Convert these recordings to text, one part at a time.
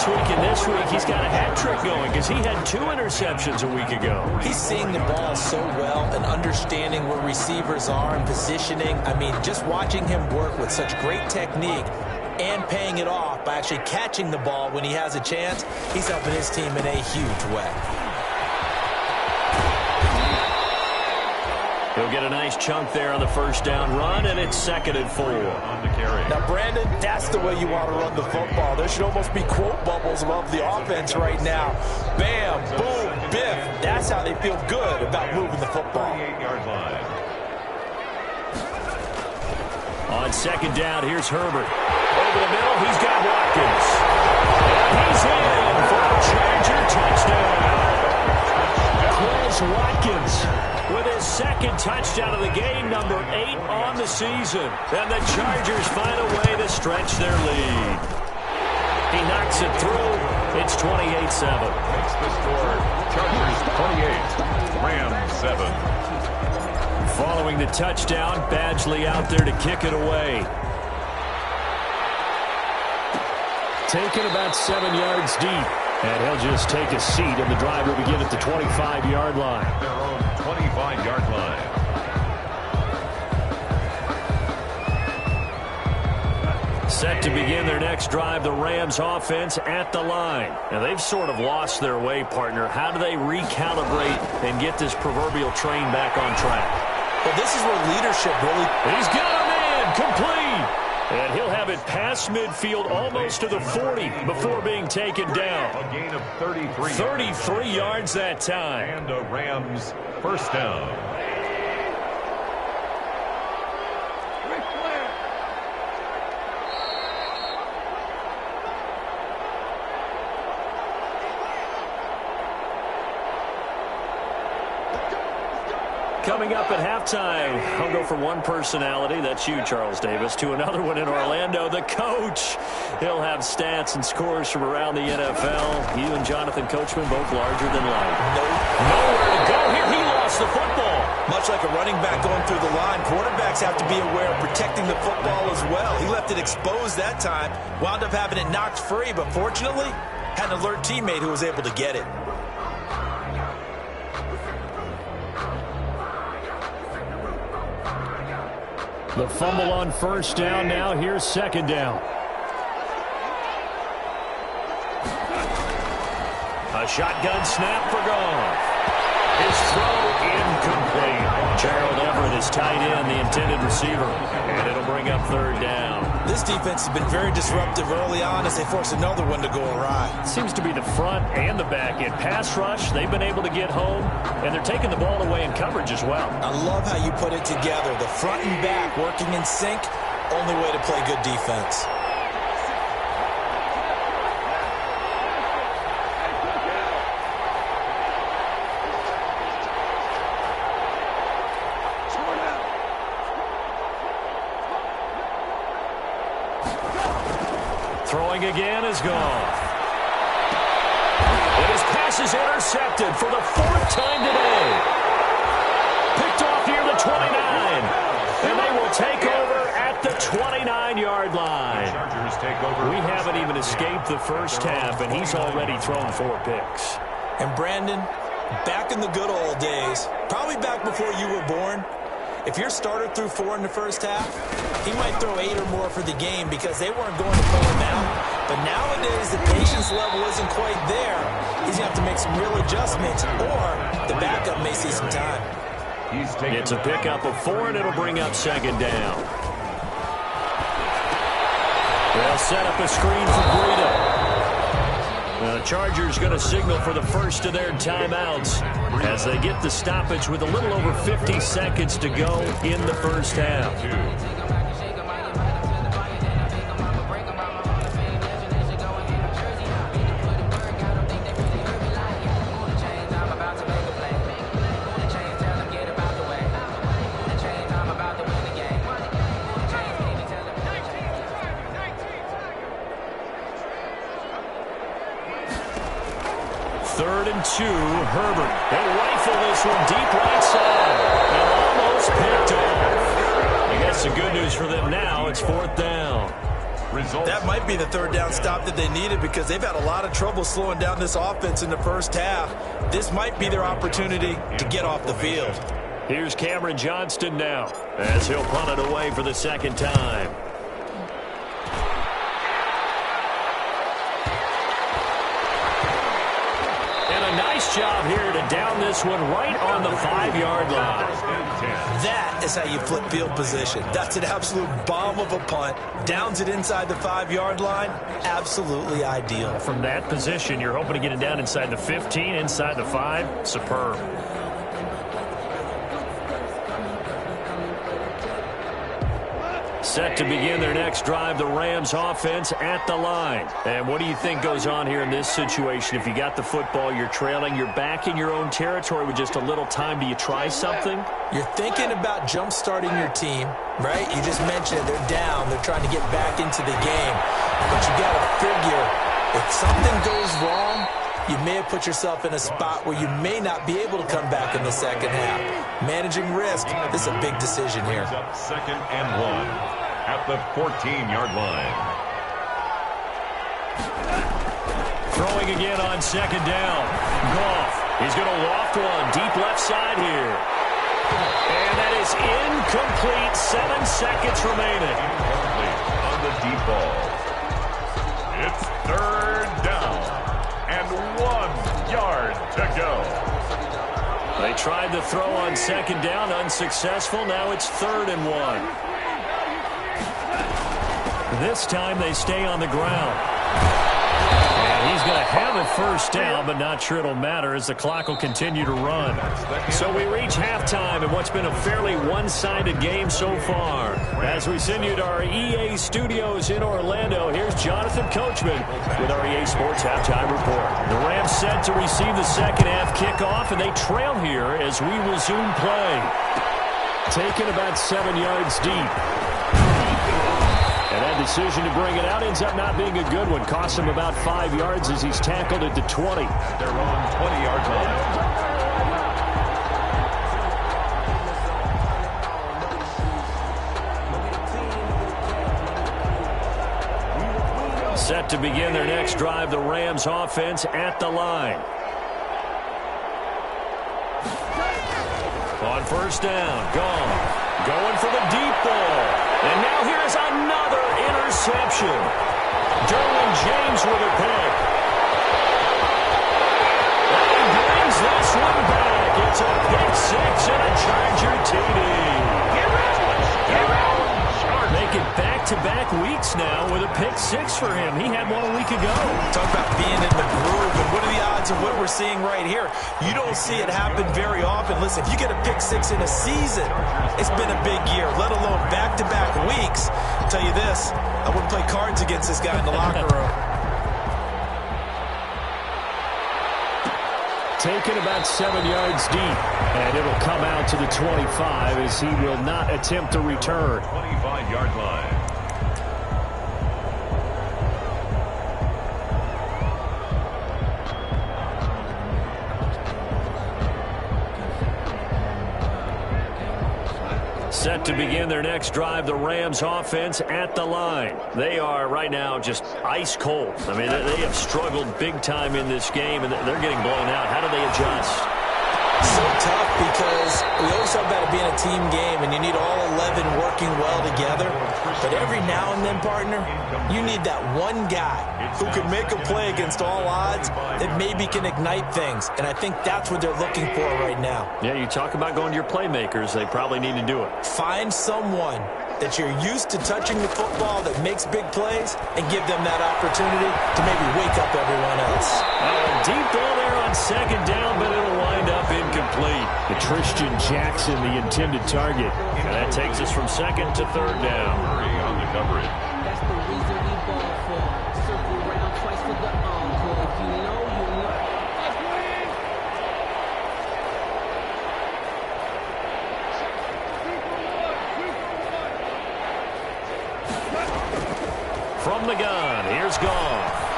last week and this week, he's got a hat trick going because he had 2 interceptions a week ago. He's seeing the ball so well and understanding where receivers are and positioning. I mean, just watching him work with such great technique and paying it off by actually catching the ball when he has a chance, he's helping his team in a huge way. He'll get a nice chunk there on the first down run, and it's 2nd and 4. On the carry. Now, Brandon, that's the way you want to run the football. There should almost be quote bubbles above the offense right now. Bam, boom, biff. That's how they feel good about moving the football. 28-yard line. On 2nd down, here's Herbert. Over the middle, he's got Watkins. And he's in for a Charger touchdown. Chris Watkins with his 2nd touchdown of the game, number 8 on the season. And the Chargers find a way to stretch their lead. He knocks it through. It's 28-7. Makes the score. Chargers 28, Rams 7. Following the touchdown, Badgley out there to kick it away. Taken about 7 yards deep. And he'll just take a seat, and the drive will begin at the 25-yard line. Their own 25-yard line. Set to begin their next drive, the Rams offense at the line. Now, they've sort of lost their way, partner. How do they recalibrate and get this proverbial train back on track? Well, this is where leadership really... He's got a man, complete. And he'll have it past midfield almost to the 40 before being taken down. A gain of 33. 33 yards that time. And a Rams first down. Coming up at halftime, I'll go from one personality, that's you, Charles Davis, to another one in Orlando, the coach. He'll have stats and scores from around the NFL. You and Jonathan Coachman both larger than life. Nowhere to go here. He lost the football. Much like a running back going through the line, quarterbacks have to be aware of protecting the football as well. He left it exposed that time, wound up having it knocked free, but fortunately, had an alert teammate who was able to get it. The fumble on first down. Now here's 2nd down. A shotgun snap for Goff. His throw incomplete. Gerald Everett is tight end, the intended receiver. And it'll bring up 3rd down. This defense has been very disruptive early on as they force another one to go awry. Seems to be the front and the back end. Pass rush, they've been able to get home, and they're taking the ball away in coverage as well. I love how you put it together. The front and back working in sync, only way to play good defense. Throwing again is Goff. And his pass is intercepted for the 4th time today. Picked off near the 29. And they will take over at the 29-yard line. Chargers take over. We haven't even escaped the first half, and he's already thrown 4 picks. And Brandon, back in the good old days, probably back before you were born, if your starter threw 4 in the first half, he might throw 8 or more for the game because they weren't going to pull him out. But nowadays, the patience level isn't quite there. He's going to have to make some real adjustments, or the backup may see some time. It's a pickup of 4, and it'll bring up 2nd down. They'll set up a screen for Breida. The Chargers going to signal for the first of their timeouts as they get the stoppage with a little over 50 seconds to go in the first half. Third and 2, Herbert. He'll rifle this one deep right side. And almost picked off. I guess the good news for them now, it's 4th down. Results. That might be the third down stop that they needed because they've had a lot of trouble slowing down this offense in the first half. This might be their opportunity to get off the field. Here's Cameron Johnston now as he'll punt it away for the second time. And a nice job here to down this one right on the 5-yard line. That is how you flip field position. That's an absolute bomb of a punt. Downs it inside the 5-yard line. Absolutely ideal. From that position, you're hoping to get it down inside the 15, inside the 5. Superb. Set to begin their next drive, the Rams offense at the line. And what do you think goes on here in this situation? If you got the football, you're trailing, you're back in your own territory with just a little time. Do you try something? You're thinking about jump-starting your team, right? You just mentioned it. They're down. They're trying to get back into the game. But you got to figure, if something goes wrong, you may have put yourself in a spot where you may not be able to come back in the second half. Managing risk, this is a big decision here. Up 2nd and 1 at the 14-yard line. Throwing again on second down. Goff. He's going to loft one deep left side here. And that is incomplete. 7 seconds remaining. On the deep ball. It's 3rd down. And 1 yard to go. They tried to throw on second down, unsuccessful. Now it's 3rd and 1. This time they stay on the ground. And he's going to have a first down, but not sure it'll matter as the clock will continue to run. So we reach halftime in what's been a fairly one-sided game so far. As we send you to our EA studios in Orlando, here's Jonathan Coachman with our EA Sports Halftime Report. The Rams set to receive the second half kickoff, and they trail here as we resume play. Taken about 7 yards deep. And that decision to bring it out ends up not being a good one. Costs him about 5 yards as he's tackled at the 20. They're on 20-yard line. Set to begin their next drive, the Rams offense at the line. On first down, gone. Going for the deep ball. And now here's another interception. Derwin James with a pick. And he brings this one back. It's a pick 6 and a Charger TD. Make it back-to-back weeks now with a pick 6 for him. He had one a week ago. Talk about being in the groove, and what are the odds of what we're seeing right here? You don't see it happen very often. Listen, if you get a pick 6 in a season, it's been a big year, let alone back-to-back weeks. I'll tell you this, I wouldn't play cards against this guy in the locker room. Taken about 7 yards deep, and it'll come out to the 25 as he will not attempt to return. 25-yard line. Set to begin their next drive, the Rams offense at the line. They are right now just ice cold. I mean, they have struggled big time in this game, and they're getting blown out. How do they adjust? So tough because we always talk about it being a team game, and you need all 11 working well together. But every now and then, partner, you need that one guy who can make a play against all odds that maybe can ignite things. And I think that's what they're looking for right now. Yeah, you talk about going to your playmakers. They probably need to do it. Find someone that you're used to touching the football that makes big plays and give them that opportunity to maybe wake up everyone else. Deep ball there on second down, but it'll wind up incomplete. The Christian Jackson, the intended target. And that takes us from second to third down. Hurry on the coverage. That's the reason we ball for. Circle around twice for the encore. If you know, you know. From the gun, here's Goff.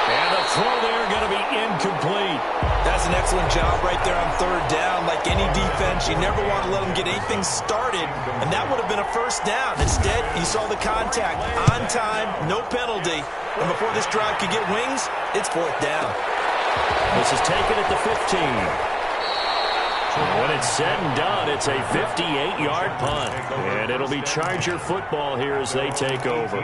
And the throw there going to be incomplete. That's does an excellent job right there on third down. Like any defense, you never want to let them get anything started, and that would have been a first down. Instead, you saw the contact on time, no penalty, and before this drive could get wings, it's fourth down. This is taken at the 15. When it's said and done, it's a 58-yard punt, and it'll be Charger football here as they take over.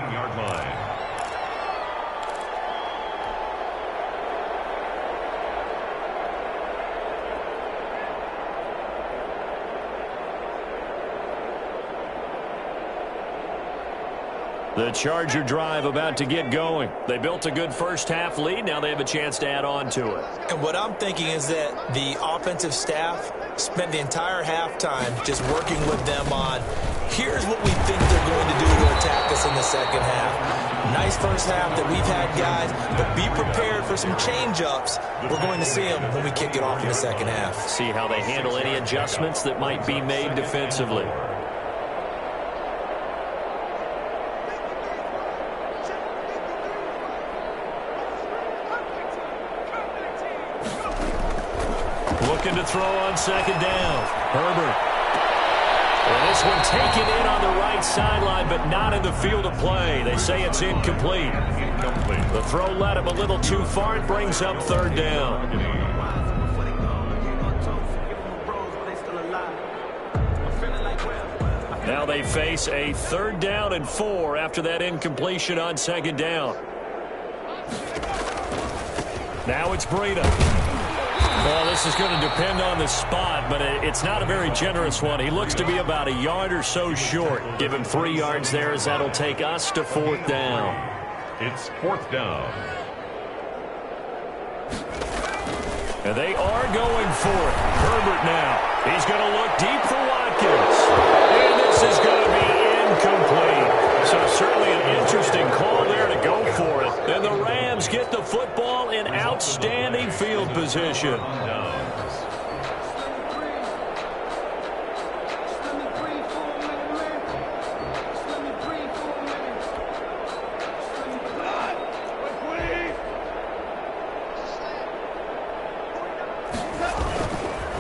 The Charger drive about to get going. They built a good first-half lead. Now they have a chance to add on to it. And what I'm thinking is that the offensive staff spent the entire halftime just working with them on, here's what we think they're going to do to attack us in the second half. Nice first half that we've had, guys, but be prepared for some change-ups. We're going to see them when we kick it off in the second half. See how they handle any adjustments that might be made defensively. Looking to throw on second down. Herbert. And this one taken in on the right sideline, but not in the field of play. They say it's incomplete. The throw led him a little too far. It brings up third down. Now they face a 3rd down and 4 after that incompletion on second down. Now it's Breida. Well, this is going to depend on the spot, but it's not a very generous one. He looks to be about a yard or so short. Give him 3 yards there as that'll take us to 4th down. It's 4th down. And they are going for it. Herbert now. He's going to look deep for Watkins. And this is going to be incomplete. So certainly an interesting call there to go for it. And the Rams get the football in outstanding field position.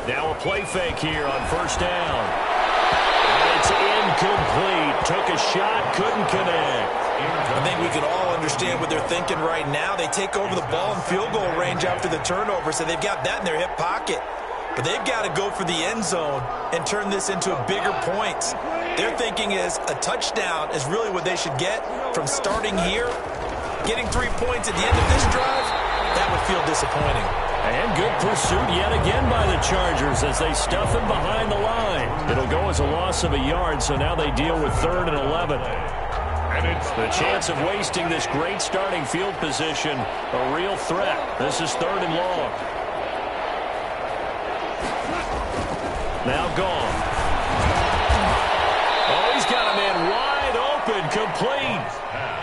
Now a play fake here on 1st down. And it's incomplete. Took a shot, couldn't connect. I think we can all understand what they're thinking right now. They take over the ball in field goal range after the turnover, so they've got that in their hip pocket. But they've got to go for the end zone and turn this into bigger points. Their thinking is a touchdown is really what they should get from starting here. Getting 3 points at the end of this drive, that would feel disappointing. And good pursuit yet again by the Chargers as they stuff him behind the line. It'll go as a loss of a yard, so now they deal with 3rd and 11. And it's the chance of wasting this great starting field position, a real threat. This is 3rd and long. Now gone. Oh, he's got a man wide open, complete.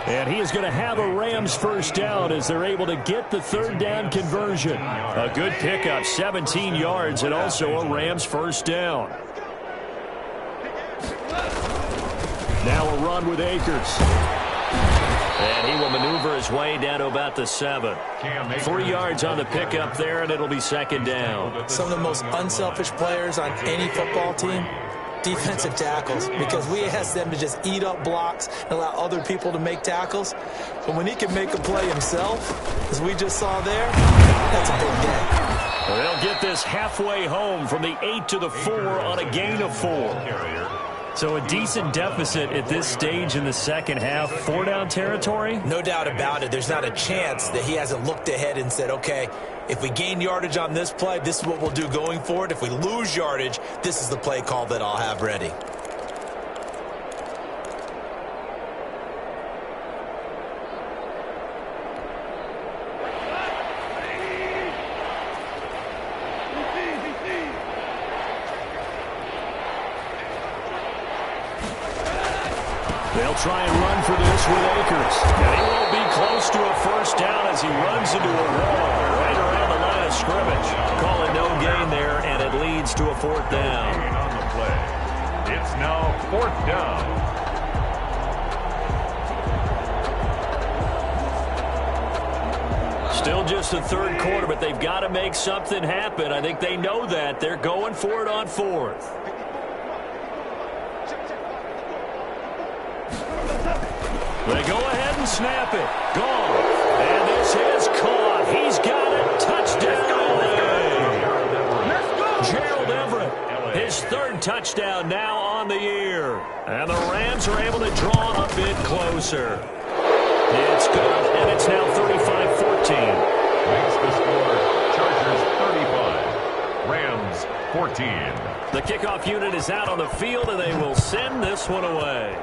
And he is going to have a Rams 1st down as they're able to get the 3rd down conversion. A good pickup, 17 yards, and also a Rams 1st down. Now a run with Akers. And he will maneuver his way down to about the 7. 3 yards on the pickup there, and it'll be 2nd down. Some of the most unselfish players on any football team, defensive tackles, because we ask them to just eat up blocks and allow other people to make tackles. But when he can make a play himself, as we just saw there, that's a big day. They'll get this halfway home from the 8 to the 4 on a gain of 4. So a decent deficit at this stage in the second half. 4-down territory? No doubt about it. There's not a chance that he hasn't looked ahead and said, okay, if we gain yardage on this play, this is what we'll do going forward. If we lose yardage, this is the play call that I'll have ready. They'll try and run for this with Akers. And he won't be close to a 1st down as he runs into a wall right around the line of scrimmage. Call it no gain there, and it leads to a 4th down. On the play. It's now 4th down. Still just the third quarter, but they've got to make something happen. I think they know that. They're going for it on fourth. They go ahead and snap it. Gone. And this is caught. He's got it. Touchdown. Gerald Everett, his third touchdown now on the year. And the Rams are able to draw a bit closer. It's good, and it's now 35-14. Makes the score Chargers 35, Rams 14. The kickoff unit is out on the field, and they will send this one away.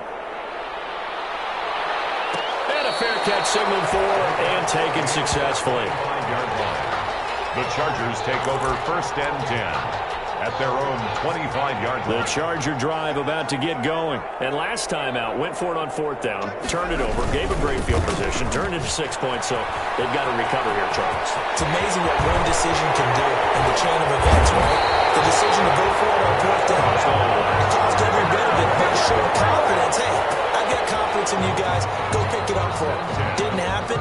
And a fair catch signaled for and taken successfully. 5-yard line. The Chargers take over 1st and 10. At their own 25-yard line. The Charger drive about to get going. And last time out, went for it on 4th down, turned it over, gave a great field position, turned it to 6 points, so they've got to recover here, Charles. It's amazing what one decision can do in the chain of events, right? The decision to go for it on 4th down. It caused every bit of it, but it showed confidence. Hey, I've got confidence in you guys. Go pick it up for it. Didn't happen.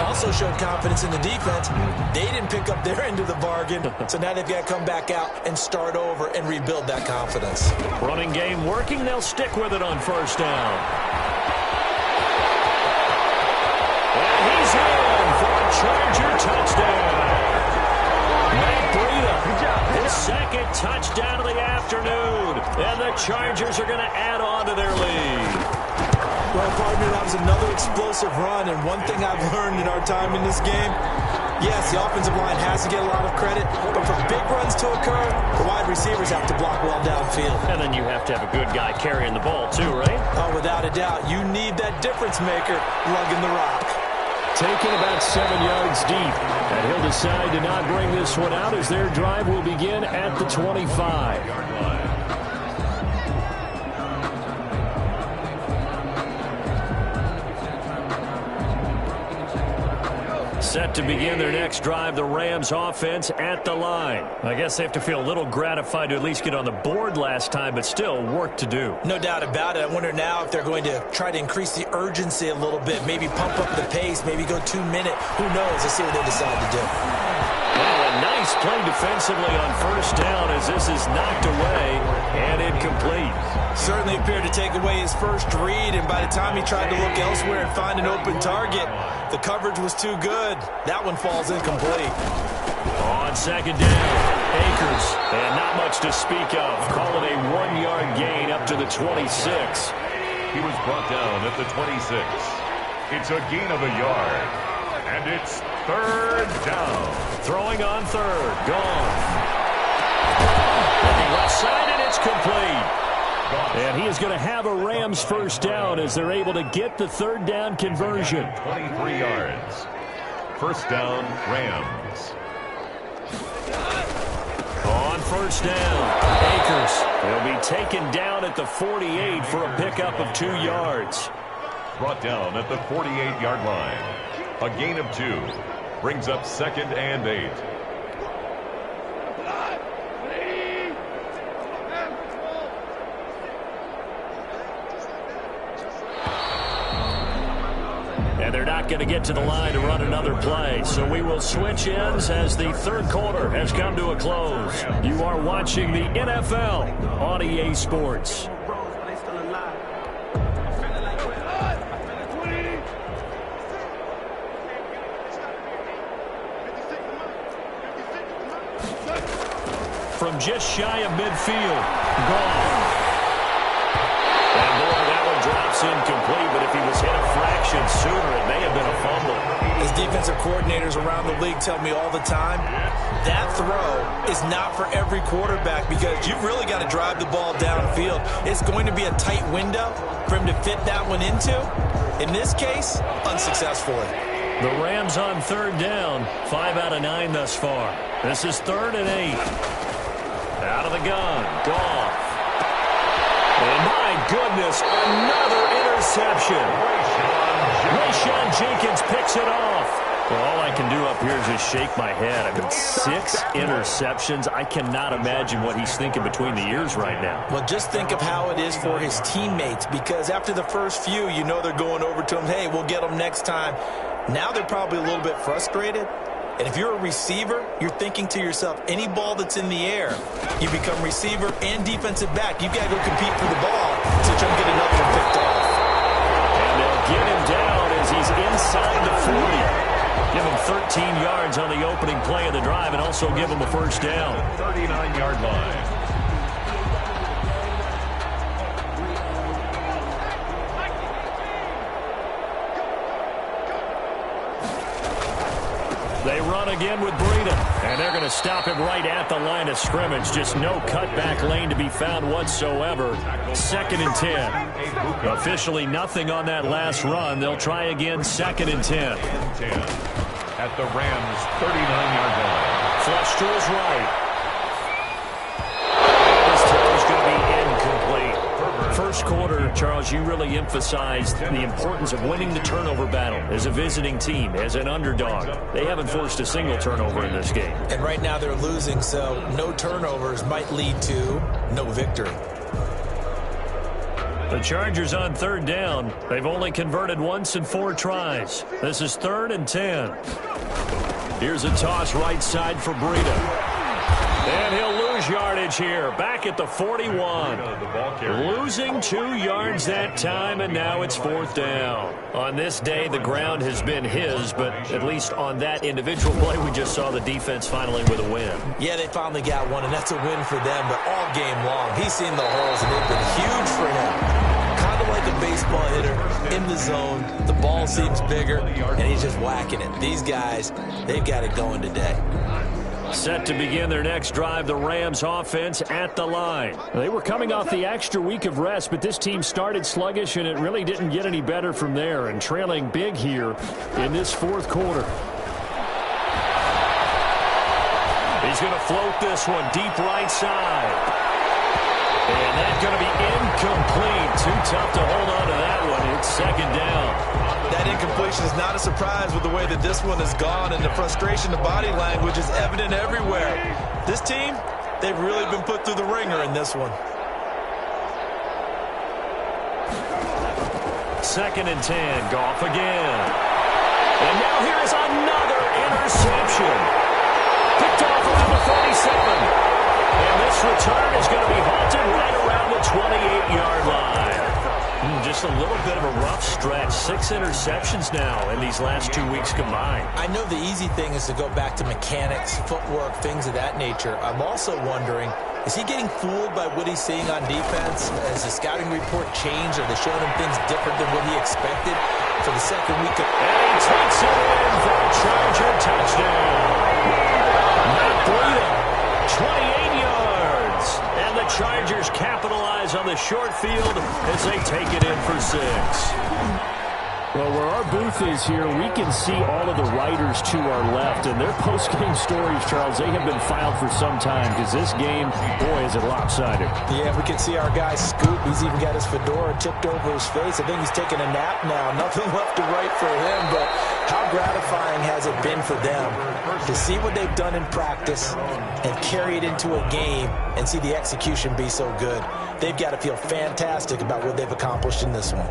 Also showed confidence in the defense. They didn't pick up their end of the bargain, so now they've got to come back out and start over and rebuild that confidence. Running game working. They'll stick with it on 1st down. And he's in for a Charger touchdown. Matt Breida, his second touchdown of the afternoon. And the Chargers are going to add on to their lead. Well, partner, that was another explosive run, and one thing I've learned in our time in this game, yes, the offensive line has to get a lot of credit, but for big runs to occur, the wide receivers have to block well downfield. And then you have to have a good guy carrying the ball too, right? Oh, without a doubt. You need that difference maker lugging the rock. Taken about 7 yards deep, and he'll decide to not bring this one out as their drive will begin at the 25. Set to begin their next drive, the Rams offense at the line. I guess they have to feel a little gratified to at least get on the board last time, but still work to do. No doubt about it. I wonder now if they're going to try to increase the urgency a little bit, maybe pump up the pace, maybe go 2 minute. Who knows? Let's see what they decide to do. Well, a nice play defensively on 1st down as this is knocked away and incomplete. Certainly appeared to take away his first read, and by the time he tried to look elsewhere and find an open target, the coverage was too good. That one falls incomplete. On 2nd down, Akers, and not much to speak of. Call it a 1-yard gain up to the 26. He was brought down at the 26. It's a gain of a yard. And it's 3rd down. Throwing on 3rd. Gone. Looking left side, and it's complete. And he is going to have a Rams 1st down as they're able to get the 3rd down conversion. 23 yards. 1st down, Rams. On 1st down, Akers. He'll be taken down at the 48 for a pickup of 2 yards. Brought down at the 48-yard line. A gain of 2. Brings up 2nd and 8. And they're not going to get to the line to run another play. So we will switch ends as the 3rd quarter has come to a close. You are watching the NFL on EA Sports. From just shy of midfield. Gone. And boy, that one drops incomplete, but if he was hit a fraction sooner, it may have been a fumble. As defensive coordinators around the league tell me all the time, that throw is not for every quarterback because you've really got to drive the ball downfield. It's going to be a tight window for him to fit that one into. In this case, unsuccessfully. The Rams on 3rd down, 5 out of 9 thus far. This is 3rd and 8. Out of the gun, Goff. And my goodness, another interception. Rayshon Jenkins picks it off. Well, all I can do up here is just shake my head. I mean, 6 interceptions. I cannot imagine what he's thinking between the ears right now. Well, just think of how it is for his teammates, because after the first few, you know they're going over to him, hey, we'll get them next time. Now they're probably a little bit frustrated. And if you're a receiver, you're thinking to yourself, any ball that's in the air, you become receiver and defensive back. You've got to go compete for the ball to try and get another one picked off. And they'll get him down as he's inside the 40. Give him 13 yards on the opening play of the drive and also give him a first down. 39-yard line. They run again with Breida, and they're going to stop him right at the line of scrimmage. Just no cutback lane to be found whatsoever. 2nd and 10. Officially nothing on that last run. They'll try again, 2nd and 10. At the Rams' 39-yard line. Flush to his right. This throw is going to be incomplete. First quarter, Charles, you really emphasized the importance of winning the turnover battle as a visiting team, as an underdog. They haven't forced a single turnover in this game. And right now they're losing, so no turnovers might lead to no victory. The Chargers on 3rd down. They've only converted once in 4 tries. This is 3rd and 10. Here's a toss right side for Breida. And he'll lose yardage here. Back at the 41. Losing 2 yards that time, and now it's 4th down. On this day, the ground has been his, but at least on that individual play, we just saw the defense finally with a win. Yeah, they finally got one, and that's a win for them, but all game long, he's seen the holes, and they've been huge for him. Kind of like a baseball hitter in the zone. The ball seems bigger, and he's just whacking it. These guys, they've got it going today. Set to begin their next drive, the Rams offense at the line. They were coming off the extra week of rest, but this team started sluggish, and it really didn't get any better from there, and trailing big here in this 4th quarter. He's going to float this one deep right side. And that's going to be incomplete. Too tough to hold on to that one. It's 2nd down. That incompletion is not a surprise with the way that this one has gone, and the frustration, the body language is evident everywhere. This team, they've really been put through the ringer in this one. 2nd and 10. Goff again. And now here is another interception. Picked off around the 47. And this return is going to be halted right around the 28-yard line. Just a little bit of a rough stretch. 6 interceptions now in these last 2 weeks combined. I know the easy thing is to go back to mechanics, footwork, things of that nature. I'm also wondering, is he getting fooled by what he's seeing on defense? Has the scouting report changed? Are they showing him things different than what he expected for the 2nd week? And he takes it in for a Charger touchdown. Matt Breida, 28 yards. And the Chargers capitalize on the short field as they take it in for 6. Well, where our booth is here, we can see all of the writers to our left, and their post-game stories, Charles, they have been filed for some time because this game, boy, is it lopsided. Yeah, we can see our guy Scoop. He's even got his fedora tipped over his face. I think he's taking a nap now. Nothing left to write for him, but how gratifying has it been for them to see what they've done in practice and carry it into a game and see the execution be so good. They've got to feel fantastic about what they've accomplished in this one.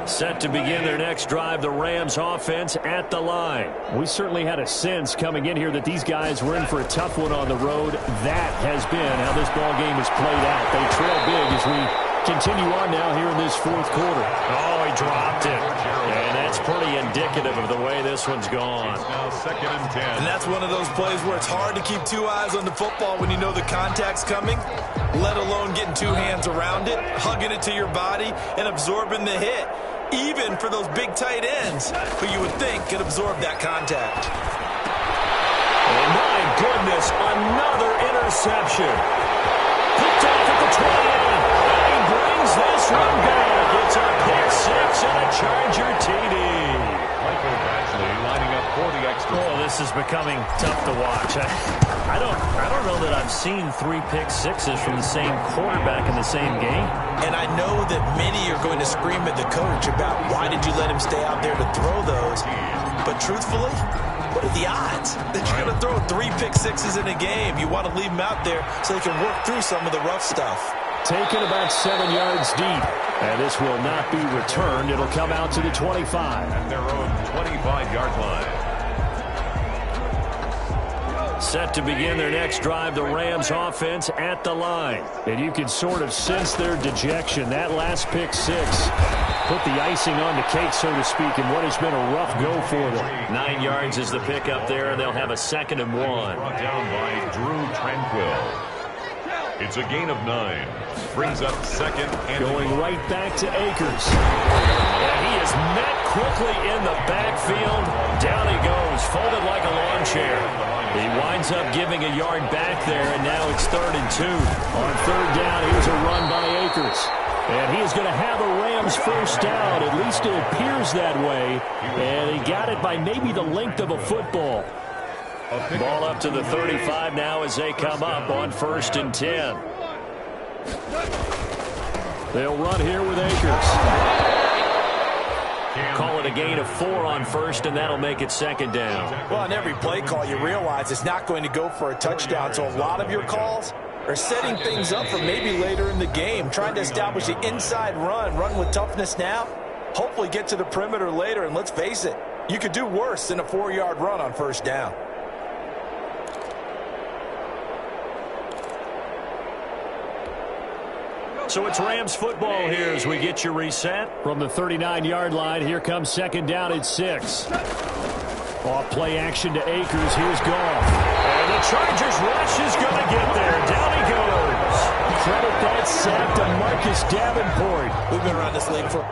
Set to begin their next drive, the Rams offense at the line. We certainly had a sense coming in here that these guys were in for a tough one on the road. That has been how this ball game has played out. They trail big as we continue on now here in this 4th quarter. Oh, he dropped it. And that's pretty indicative of the way this one's gone. Now 2nd and 10. And that's one of those plays where it's hard to keep 2 eyes on the football when you know the contact's coming, let alone getting 2 hands around it, hugging it to your body, and absorbing the hit. Even for those big tight ends who you would think could absorb that contact. Oh, my goodness, another interception. Picked off at the 28. And he brings this one back. It's a pick 6 and a Charger TD. Michael Badgley lining up for the extra. Oh, this is becoming tough to watch. I don't know that I've seen 3 pick 6s from the same quarterback in the same game. And I know that many are going to scream at the coach about why did you let him stay out there to throw those. But truthfully, what are the odds that you're going to throw 3 pick 6s in a game? You want to leave them out there so they can work through some of the rough stuff. taken about 7 yards deep. And this will not be returned. It'll come out to the 25. At their own 25-yard line. Set to begin their next drive, the Rams offense at the line. And you can sort of sense their dejection. That last pick six put the icing on the cake, so to speak, in what has been a rough go for them. 9 yards is the pick up there, and they'll have a 2nd and 1. Brought down by Drew Tranquill. It's a gain of 9. Brings up 2nd and going right back to Akers. And he is met quickly in the backfield. Down he goes, folded like a lawn chair. He winds up giving a yard back there, and now it's 3rd and 2. On 3rd down, here's a run by Akers. And he is going to have a Rams first down. At least it appears that way. And he got it by maybe the length of a football. Ball up to the 35 now as they come up on 1st and 10. They'll run here with Akers. Call it a gain of 4 on 1st, and that'll make it 2nd down. Well, on every play call, you realize it's not going to go for a touchdown, so a lot of your calls are setting things up for maybe later in the game, trying to establish the inside run with toughness now, hopefully get to the perimeter later, and let's face it, you could do worse than a 4-yard run on 1st down. So it's Rams football here as we get you reset. From the 39-yard line, here comes 2nd down at 6. Off play action to Akers. Here's Goff. And the Chargers rush is going to get there. Down he goes. Credit that sack to Marcus Davenport. We've been around this league for...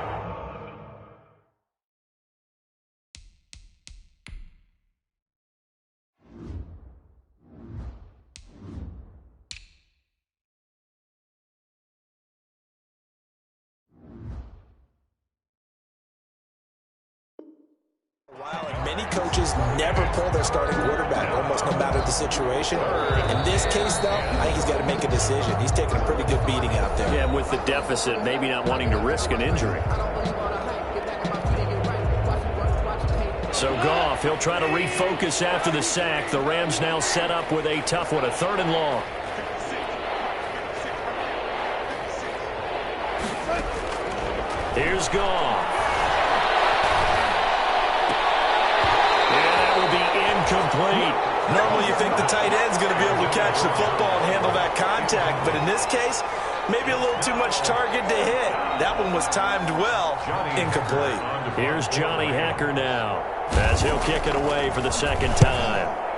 Many coaches never pull their starting quarterback, almost no matter the situation. In this case, though, I think he's got to make a decision. He's taking a pretty good beating out there. Yeah, and with the deficit, maybe not wanting to risk an injury. So Goff, he'll try to refocus after the sack. The Rams now set up with a tough one, a 3rd and long. Here's Goff. Complete. Normally you think the tight end's going to be able to catch the football and handle that contact, but in this case, maybe a little too much target to hit. That one was timed well, incomplete. Here's Johnny Hacker now, as he'll kick it away for the 2nd time.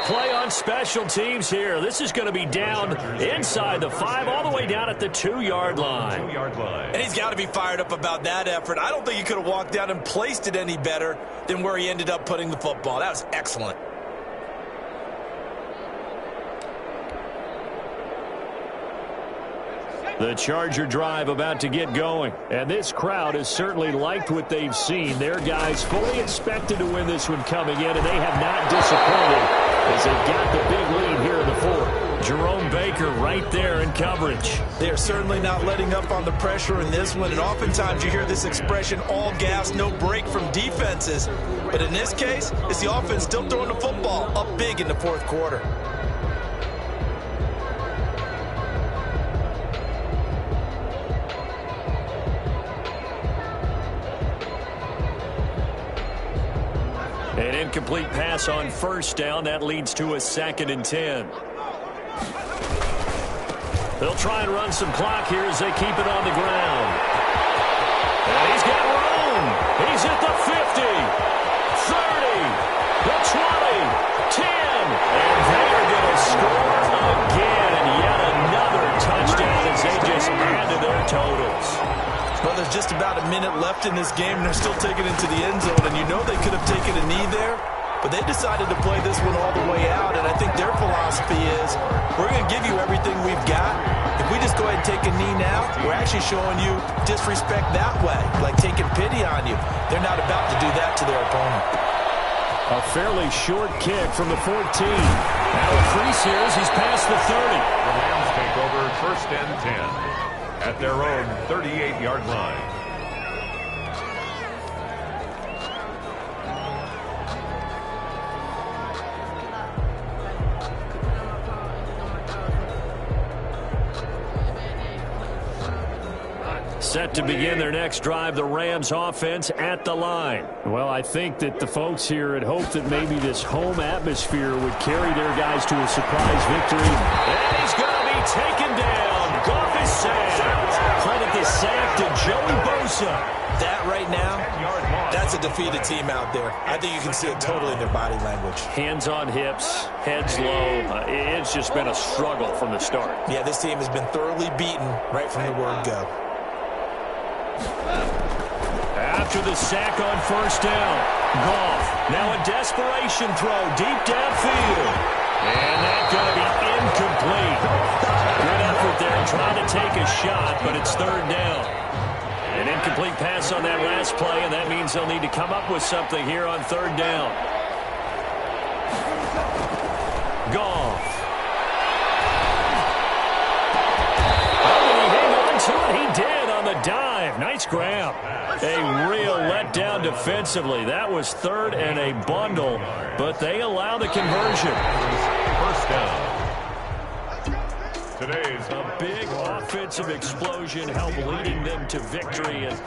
Play on special teams here. This is going to be down inside the 5, all the way down at the 2-yard line. And he's got to be fired up about that effort. I don't think he could have walked down and placed it any better than where he ended up putting the football. That was excellent. The Charger drive about to get going. And this crowd has certainly liked what they've seen. Their guys fully expected to win this one coming in, and they have not disappointed as they've got the big lead here in the 4th. Jerome Baker right there in coverage. They are certainly not letting up on the pressure in this one, and oftentimes you hear this expression, all gas, no break from defenses. But in this case, it's the offense still throwing the football up big in the 4th quarter. An incomplete pass on 1st down. That leads to a 2nd and 10. They'll try and run some clock here as they keep it on the ground. And he's got room. He's at the 50, 30, the 20, 10. And they are going to score again. And yet another touchdown as they just add to their totals. Well, there's just about a minute left in this game, and they're still taking it to the end zone. And you know they could have taken a knee there, but they decided to play this one all the way out. And I think their philosophy is, we're going to give you everything we've got. If we just go ahead and take a knee now, we're actually showing you disrespect that way, like taking pity on you. They're not about to do that to their opponent. A fairly short kick from the 14. Now a crease here as he's past the 30. The Rams take over 1st and 10. At their own 38-yard line. Set to begin their next drive, the Rams offense at the line. Well, I think that the folks here had hoped that maybe this home atmosphere would carry their guys to a surprise victory. And he's going to be taken down. Goff is sacked. Credit the sack to Joey Bosa. That right now, that's a defeated team out there. I think you can see it totally in their body language. Hands on hips, heads low. It's just been a struggle from the start. Yeah, this team has been thoroughly beaten right from the word go. After the sack on first down, Goff now a desperation throw deep downfield. And that's going to be incomplete. Good effort there trying to take a shot, but it's third down. An incomplete pass on that last play, and that means they'll need to come up with something here on third down. Goff. Did he hang on to it? He did on the dive. Nice grab. A real letdown defensively. That was third and a bundle, but they allow the conversion. First down. Today's a big offensive explosion helped leading them to victory. And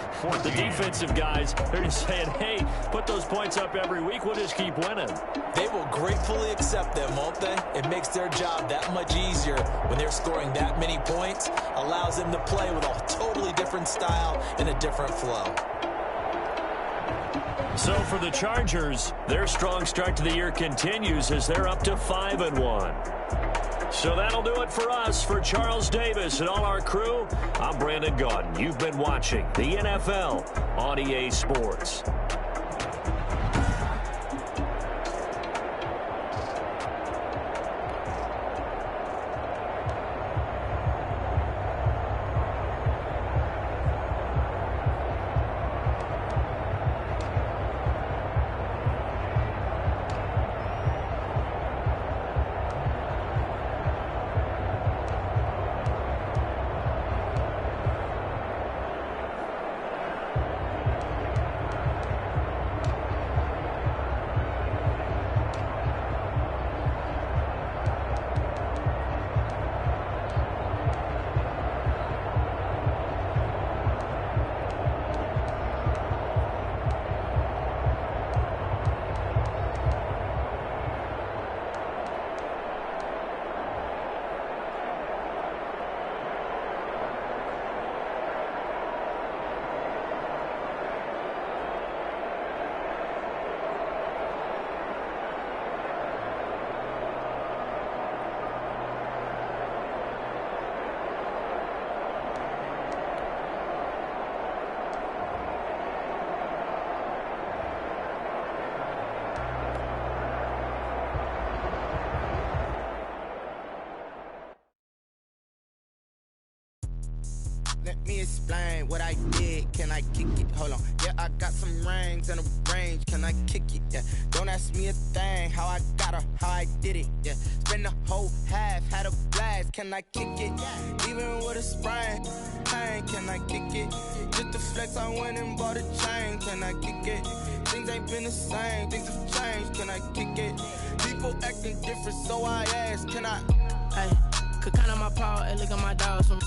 the defensive guys, they're just saying, hey, put those points up every week. We'll just keep winning. They will gratefully accept them, won't they? It makes their job that much easier when they're scoring that many points. Allows them to play with a totally different style and a different flow. So for the Chargers, their strong start to the year continues as they're up to 5-1. So that'll do it for us. For Charles Davis and all our crew, I'm Brandon Gaudin. You've been watching the NFL on EA Sports. Let me explain what I did. Can I kick it? Hold on. Yeah, I got some rings and a range. Can I kick it? Yeah. Don't ask me a thing. How I got her, how I did it. Yeah. Spend the whole half, had a blast. Can I kick it? Even with a sprain. Pain, can I kick it? Just the flex, I went and bought a chain. Can I kick it? Things ain't been the same. Things have changed. Can I kick it? People acting different, so I ask. Can I? Hey, could count on my power and look at my dogs from.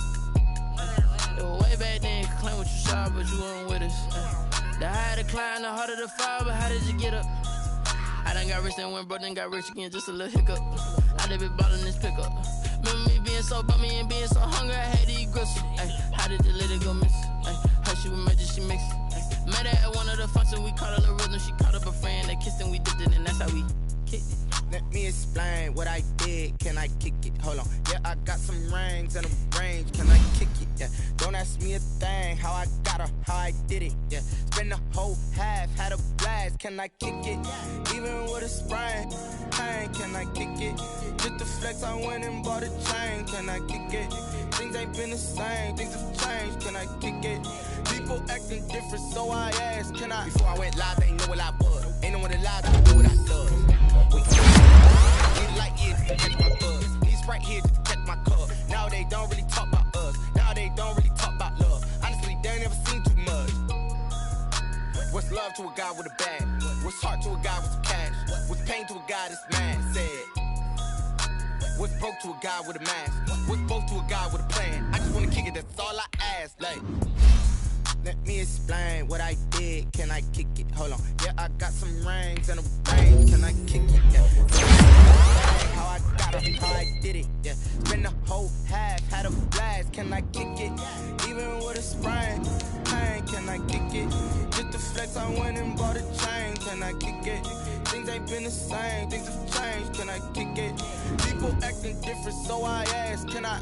Way back then, you could claim what you saw, but you weren't with us. The higher the climb, the harder the fall, but how did you get up? I done got rich and went broke, then got rich again, just a little hiccup. I done been ballin' this pickup. Remember me being so bummy and being so hungry, I had to eat gristle. How did you let it go miss? How she was magic, she mixed. Met her at one of the functions, we caught a little rhythm, she caught up a friend, they kissed and we dipped it, and that's how we kicked it. Let me explain what I did. Can I kick it? Hold on. Yeah, I got some rings and a range. Can I kick it? Yeah. Don't ask me a thing. How I got her, how I did it. Yeah. Spend the whole half, had a blast. Can I kick it? Even with a sprain. Pain, can I kick it? Just the flex, I went and bought a chain. Can I kick it? Things ain't been the same. Things have changed. Can I kick it? People acting different, so I asked. Can I? Before I went live, they ain't know what I was. Ain't no one alive to do what I love. Need light years to catch my buzz. Need Sprite here just to catch my cup. Now they don't really talk about us. Now they don't really talk about love. Honestly, they ain't never seen too much. What's love to a guy with a bag? What's heart to a guy with some cash? What's pain to a guy that's mad? Said. What's broke to a guy with a mask? What's both to a guy with a plan? I just wanna kick it, that's all I ask. Like. Let me explain what I did. Can I kick it? Hold on. Yeah, I got some rings and a range. Can I kick it? Yeah. How I got it, how I did it. Yeah. Spend the whole half, had a blast. Can I kick it? Even with a sprain, pain. Can I kick it? Just to flex, I went and bought a chain. Can I kick it? Things ain't been the same. Things have changed. Can I kick it? People acting different, so I ask. Can I?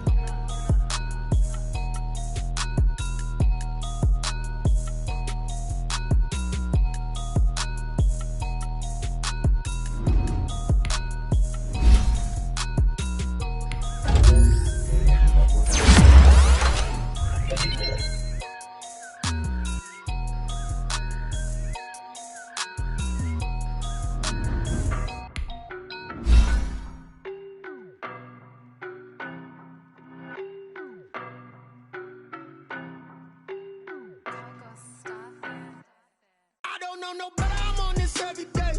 No, but I'm on this every day.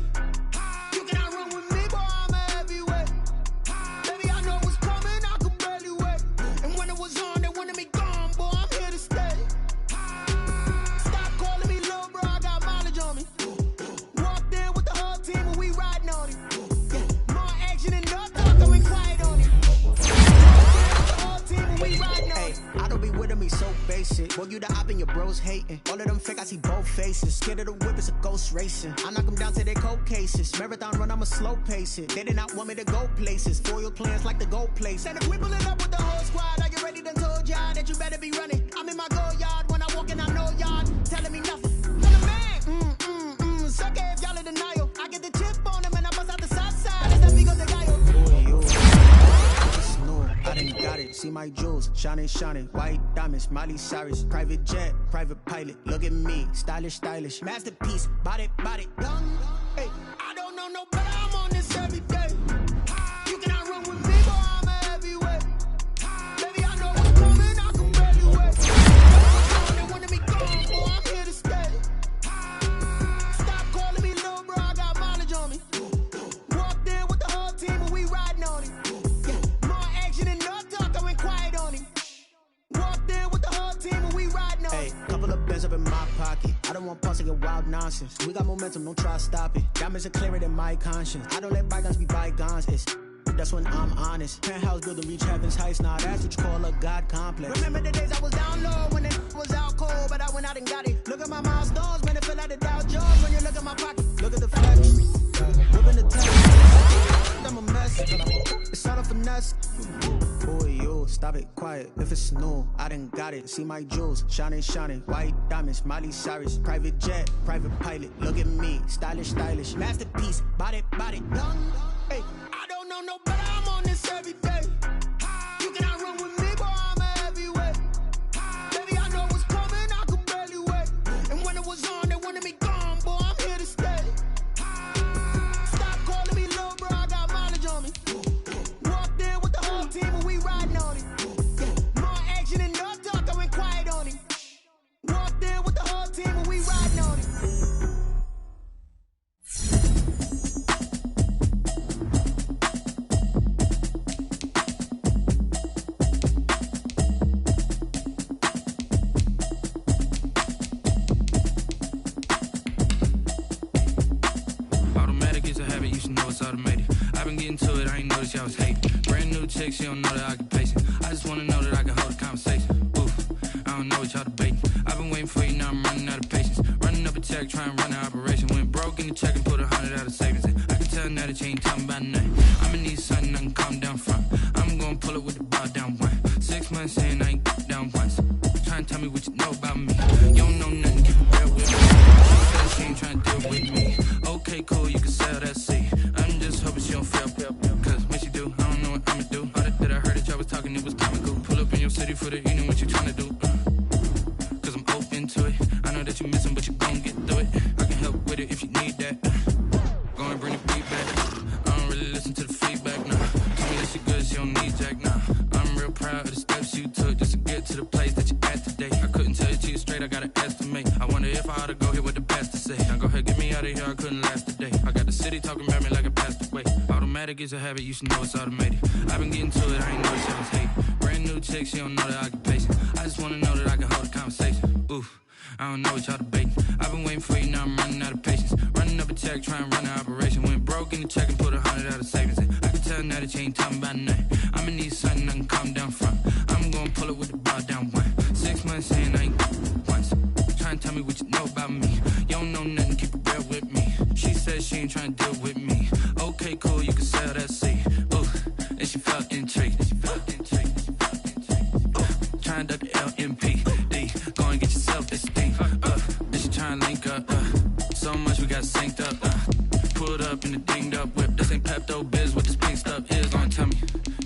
You cannot run with me, boy, I'm a heavyweight. Baby, I know what's coming, I could barely wait. And when it was on, they wanted me gone, boy, I'm here to stay. Stop calling me little bro, I got mileage on me. Walked in with the whole team and we riding on it. More action and no talk, going quiet on it. Walked in with the whole team and we riding on it. I don't be with me so basic. Boy, you the op and your bros hating. All of them fake, I see both faces. Scared of the whip, it's a ghost racing. I knock them down to their cold cases. Marathon run, I'ma slow pace it. They did not want me to go places. Foil plans like the gold place. And if we pulling up with the whole squad, I get ready done told y'all that you better be running. I'm in my go yard. When I walk in, I know y'all telling me nothing. I'm the man. Suck it if y'all in denial. I get the chip on them and I bust out the south side. That's that big of the guy. I done got it, see my jewels, shining, white diamonds, Miley Cyrus, private jet, private pilot, look at me, stylish, masterpiece, body, young, hey, I don't know no better, I'm on this every day. You cannot run with me, boy, I'm a heavyweight. Baby, I know what's coming, I can barely wait. They wanted me gone, boy, I'm here to stay. Stop calling me little bro, I got mileage on me. Walked in with the whole team and we riding on it. Walked in with the whole team and we riding on. Hey, couple of bands up in my pocket. I don't want pulse to get wild nonsense. We got momentum, don't try to stop it. Diamonds are clearer than my conscience. I don't let bygones be bygones. It's that's when I'm honest. Penthouse building reach heaven's heights. Now that's what you call a God complex. Remember the days I was down low when it was out cold, but I went out and got it. Look at my milestones, man, it feel like the Dow Jones when you look at my pocket. Look at the flex. Whipping the text. I'm a mess. It's all a finesse. Boy, you stop it quiet. If it's new, I done got it. See my jewels, shining, white diamonds, Miley Cyrus, private jet, private pilot. Look at me, stylish, masterpiece, body, young. Hey, I don't know no better, I'm on this every day. You cannot run with me, boy, I'm a heavyweight. Baby, I know what's coming, I could barely wait. And when it was on, they wanted me gone, boy, I'm here to stay. Stop calling me little bro, I got mileage on me. Walked in with the whole team and we riding on it. More action and no talk, going quiet on it. Walked in with the whole team and we riding on it. Automatic is a habit, you should know it's automated. I've been getting to it, I ain't noticed y'all was hating. Brand new chick, she don't know the occupation. I just wanna know that I can hold a conversation. Oof, I don't know what y'all debating. I've been waiting for you, now I'm running out of patience. Running up a check, trying to run an operation. Went broke in the check and put 100 out of savings in. I can tell now that you ain't talking about nothing. I'ma need something I can calm down from. I'm gonna pull it with the bar down one. 6 months in, I ain't down once. Trying to tell me what you know about me. You don't know nothing, keep it real with me. She said she ain't trying to deal with me. Okay, cool, you can sell that seed. I'm just hoping she don't fail. Cause when she do, I don't know what I'ma do. All that I heard that y'all was talking, it was comical. Pull up in your city for the evening, what you trying to do? Cause I'm open to it. I know that you missing, but you gon' get through it. I can help with it if you need that. Go and bring the beat back. I don't really listen to the feedback, nah. Tell me that she good, she don't need jack, nah. I'm real proud of the steps you took just to get to the place that you at today. I couldn't tell you to you straight, I gotta estimate. I wonder if I ought to go here with the pastor say. Now go ahead, get me out of here, I couldn't last a day. I got the city talking about me like I passed away. Automatic is a habit, you should know it's automated. I've been getting to it, I ain't noticed y'all was hating. Brand new chick, she don't know the occupation. I just wanna know that I can hold a conversation. Oof, I don't know what y'all debating. I've been waiting for you, now I'm running out of patience. Running up a check, trying to run an operation. Went broke in the check and put 100 out of savings in. I can tell now that you ain't talking about nothing. I'ma need something I can calm down from. I'm gonna pull it with the bar down one. 6 months in, I ain't once. Trying to tell me what you know about me. You don't know nothing, keep it real with me. She said she ain't trying to deal with me. Okay, cool, you can sell that seed. Ooh, and she felt intrigued. Trying to duck the LMPD. Go and get yourself this thing. Then she trying to link up. So much we got synced up. Pulled up in the dinged up whip. This ain't Pepto Biz, what this pink stuff is. Don't tell me.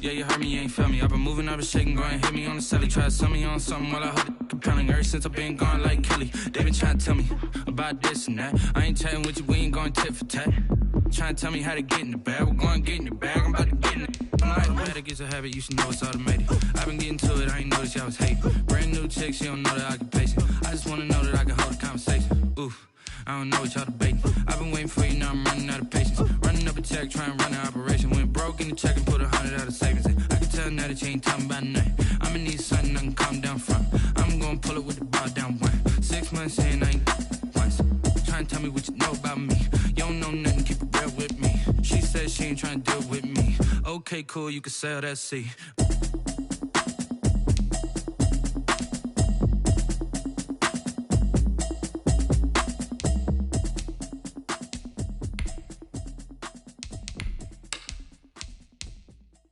Yeah, you heard me, you ain't felt me. I've been moving, I've been shaking, go and hit me on the celly. Try to sell me on something while I hold it compelling. Ever since I've been gone like Kelly, they been trying to tell me about this and that. I ain't chatting with you, we ain't going tit for tat. Trying to tell me how to get in the bag. We're going to get in the bag, I'm about to get in it. I'm like, it gets a habit, you should know it's automated. I've been getting to it, I ain't noticed y'all was hating. Brand new chick, she don't know the occupation. I just wanna know that I can hold a conversation. Oof, I don't know what y'all debating. I've been waiting for you, now I'm running out of patience. Running up a check, trying to run an operation. Went broke in the check and put 100 out of savings in. I can tell now that you ain't talking about nothing. I'ma need something I can calm down from. I'm gonna pull it with the bar down one. 6 months in, I ain't once. Trying to tell me what you know about me. You don't know nothing, keep it real with me. She said she ain't trying to deal with me. Okay, cool, you can sell that seed.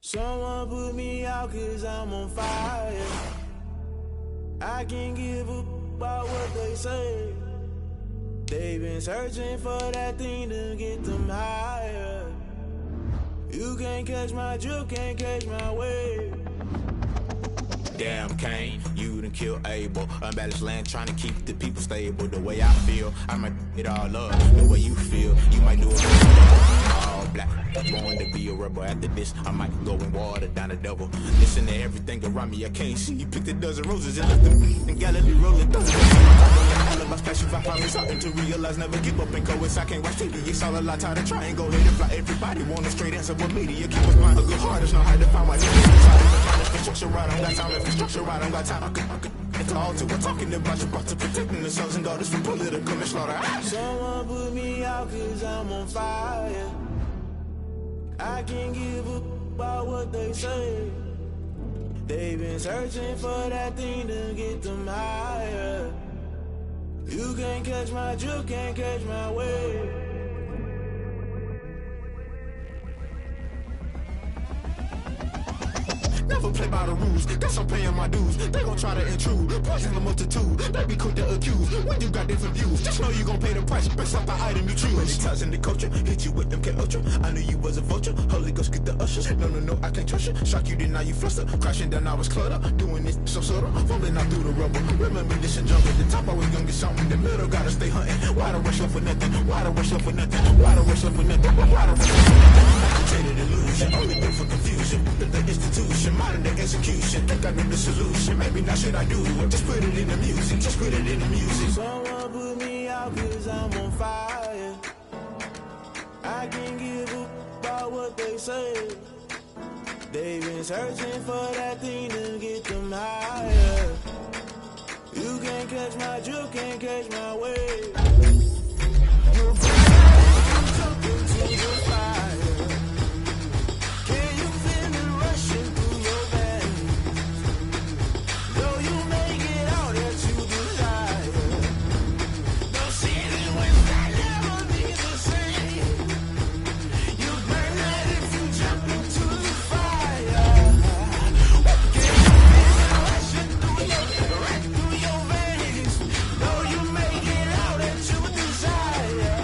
Someone put me out cause I'm on fire. I can't give a about what they say. They've been searching for that thing to get them higher. You can't catch my drift, can't catch my wave. Damn, Kane, you done killed Abel. Unbalanced land, trying to keep the people stable. The way I feel, I might it all up. The way you feel, you might do it all black. Born to be a rebel. After this, I might go and water down the devil. Listen to everything around me, I can't see. Picked a dozen roses and left them in Galilee rolling. Alibis, cash if I promise something to realize. Never give up and go. I can't watch TV. It's all a lot. Time to try and go ahead and fly. Everybody want a straight answer, but media keep us blind. A good heart is not hard to find. Why structure right, I don't got time. If it's structure right, I don't got time. I could talk to. We're talking about you, about to protecting the sons and daughters from political and slaughter. Someone put me out cause I'm on fire. I can't give a about what they say. They've been searching for that thing to get them higher. You can't catch my drift, can't catch my wave. Never play by the rules, guess I'm paying my dues. They gon' try to intrude, poison the multitude. They be quick to accuse, when you got different views. Just know you gon' pay the price, based off the item you choose. When it ties in the culture, hit you with MK Ultra. I knew you was a vulture, Holy Ghost get the ushers. No, I can't trust you. Shock you, then now you fluster. Crashing down, I was cluttered. Doing this so subtle, falling out through the rubble. Remember this and jump at the top, I was gonna get something. The middle, gotta stay hunting. Why the rush left for nothing? Why the rush left for nothing? Why the rush left for nothing? Why the rush left for nothing? Agitated illusion, only built for confusion. The institution, modern day execution. Think I know the solution, maybe not should I do it. Just put it in the music, just put it in the music. Someone put me out cause I'm on fire. I can't give a about what they say. They've been searching for that thing to get them higher. You can't catch my drift, can't catch my wave. You're jump into the fire. Can you feel it rushing through your veins? Though you make it out that you desire. Don't see it when I never be the same. You burn that if you jump into the fire. Can you feel it rushing right through your veins? Though you make it out that you desire.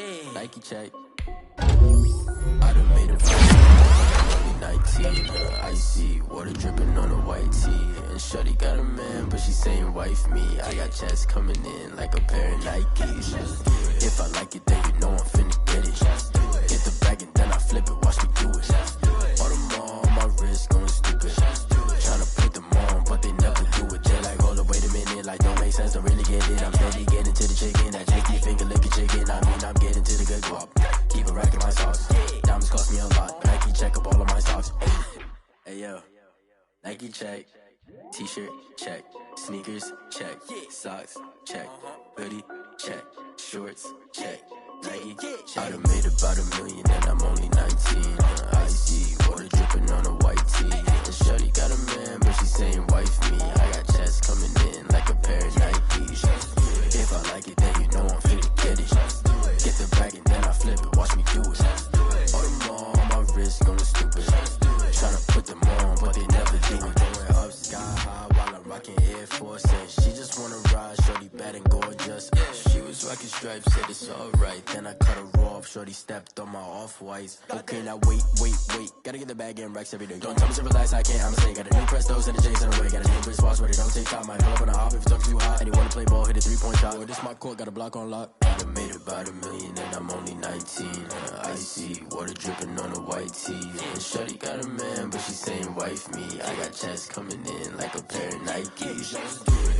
Nike check. I done made it from 19. Icy water dripping on a white tee. And shorty got a man, but she saying wife me. I got chest coming in like a pair of Nikes. If I like it, then you know I'm finna get it. Get the bag and then I flip it, watch me do it. All them on my wrist going stupid. Tryna put them on, but they never do it. They're like, hold up, wait a minute, like don't make sense, don't really get it. I'm steady getting to the chicken, that tricky finger licking chicken. I mean, I'm getting to the good guap. Keep a rack in my socks. Diamonds cost me a lot. Nike check up all of my socks. Hey yo, Nike check. T-shirt check. Sneakers check. Socks check. Hoodie check. Shorts check. Nike I done made about $1 million and I'm only 19. Icy water dripping on a white tee. And shorty got a man, but she saying wife me. I got chest coming in like a pair of Nikes. If I like it, then you know I'm finna get it. Get the bag and then I flip it, watch me do it. All them on my wrist going stupid. Tryna put them on, but they never do it. Going up sky high while I'm rocking Air Force. And she just wanna ride, shorty bad and gorgeous. She was rocking stripes, said it's alright. Then I cut her off, shorty stepped on my off-whites. Okay, now wait. Gotta get the bag and racks every day. Don't tell me to relax, I can't, I'ma say. Got a new Prestos and a J's in the way. Got a new Chris Foss, but it don't take time. Might pull up on a hop if it's too hot. And he wanna play ball, hit a 3-point shot. Or this my court, got a block on lock. I done made about $1 million and I'm only 19. Icy water dripping on a white tee. And shorty got a man, but she saying wife me. I got chest coming in like a pair of Nikes.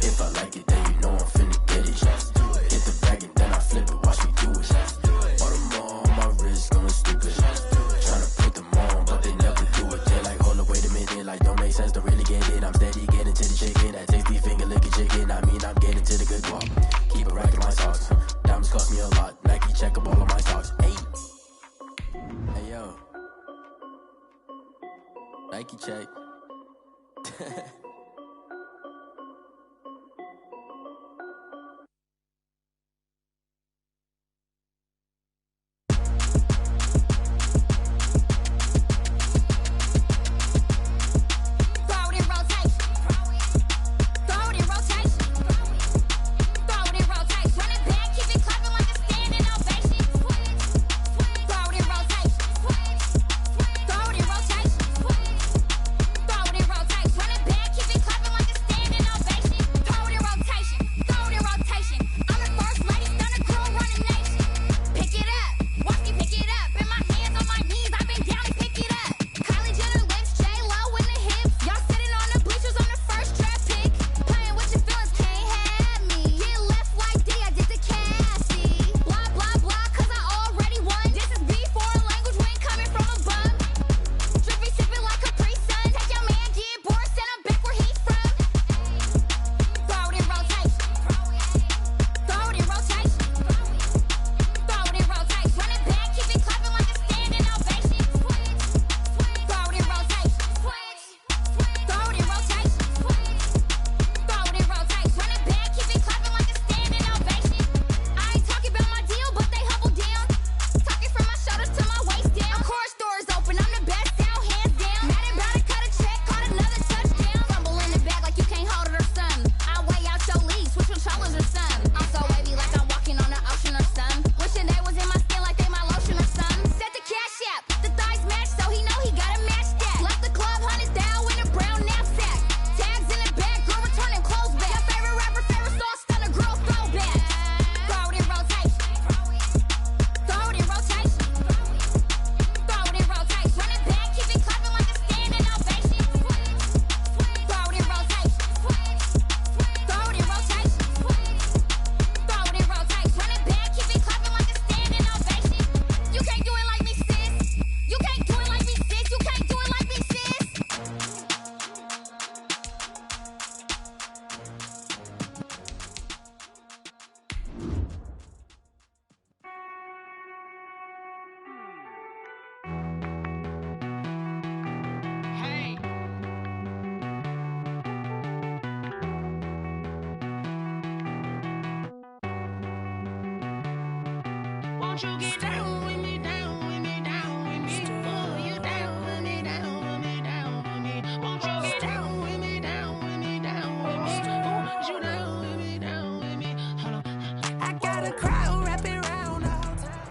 If I like it, then you know I'm finna get it. Get the bag and then I flip it, watch me do it. All them on my wrist going stupid. Tryna put them on, but they never do it. They're like, hold up, wait a minute, like don't make sense, don't really get it. I'm steady getting to the chicken, that tasty finger licking chicken. I mean, I'm getting to the good guap. Keep a rack in my socks. Diamonds cost me a lot. Nike check up all of my socks. Hey yo, Nike check. Won't you get down with me, down with me, down with me? Oh, you down with me, down with me, down with me. Won't you get down with me, down with me, down with me? Oh, you down with me, down with me. Hold on. I got a crowd wrapping around the whole time.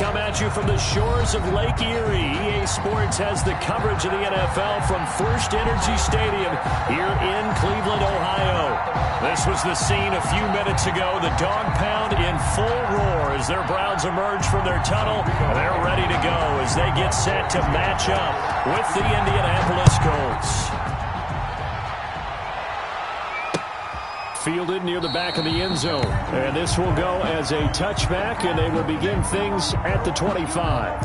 come at you from the shores of Lake Erie. EA Sports has the coverage of the NFL from First Energy Stadium here in Cleveland, Ohio. This was the scene a few minutes ago. The dog pound in full roar as their Browns emerge from their tunnel. They're ready to go as they get set to match up with the Indianapolis Colts. Fielded near the back of the end zone. And this will go as a touchback, and they will begin things at the 25.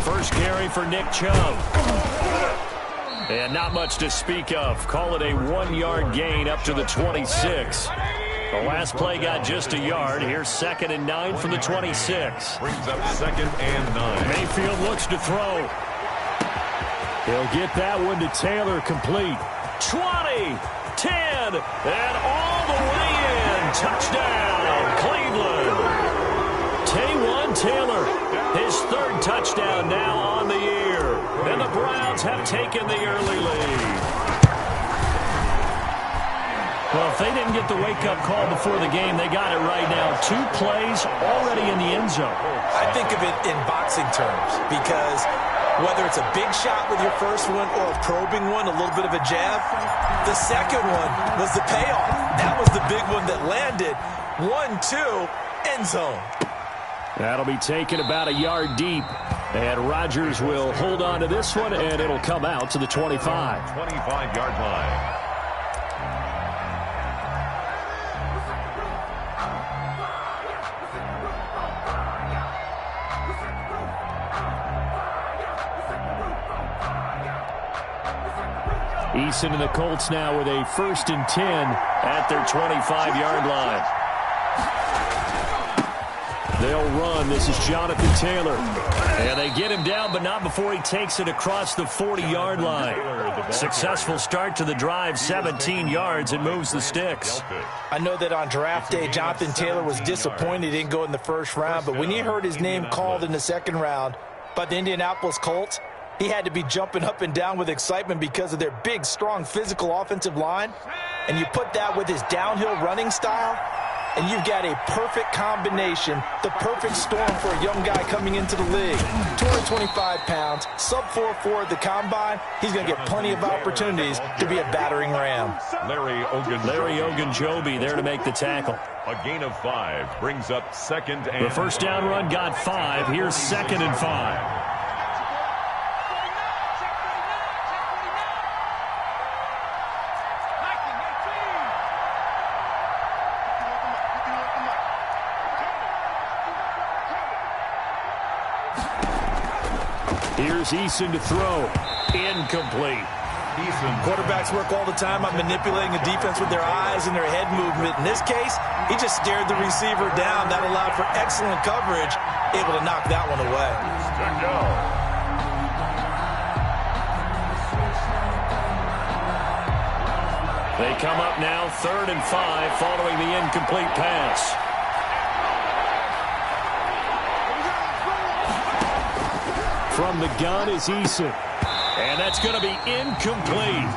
First carry for Nick Chubb. And not much to speak of. Call it a 1-yard gain up to the 26. The last play got just a yard. Here's 2nd and 9 from the 26. Brings up 2nd and 9. Mayfield looks to throw. He'll get that one to Taylor, complete. 20, 10, and all the way in. Touchdown, Cleveland. Taywan Taylor, his 3rd touchdown now on the year. And the Browns have taken the early lead. Well, if they didn't get the wake-up call before the game, they got it right now. 2 plays already in the end zone. I think of it in boxing terms because whether it's a big shot with your first one or a probing one, a little bit of a jab, the second one was the payoff. That was the big one that landed. 1-2, end zone. That'll be taken about a yard deep. And Rodgers will hold on to this one, and it'll come out to the 25. 25-yard line. Eason and the Colts now with a 1st and 10 at their 25-yard line. They'll run. This is Jonathan Taylor. And they get him down, but not before he takes it across the 40-yard line. Successful start to the drive, 17 yards, and moves the sticks. I know that on draft day, Jonathan Taylor was disappointed he didn't go in the 1st round, but when he heard his name called in the 2nd round by the Indianapolis Colts, he had to be jumping up and down with excitement because of their big, strong, physical offensive line. And you put that with his downhill running style, and you've got a perfect combination, the perfect storm for a young guy coming into the league. 225 pounds, sub-4.4 at the combine. He's going to get plenty of opportunities to be a battering ram. Larry Ogunjobi there to make the tackle. A gain of 5 brings up 2nd and... The first down run got 5. Here's 2nd and 5. Here's Eason to throw. Incomplete. Quarterbacks work all the time on manipulating the defense with their eyes and their head movement. In this case, he just stared the receiver down. That allowed for excellent coverage, able to knock that one away. Good go. They come up now 3rd and 5 following the incomplete pass. From the gun is Eason. And that's going to be incomplete.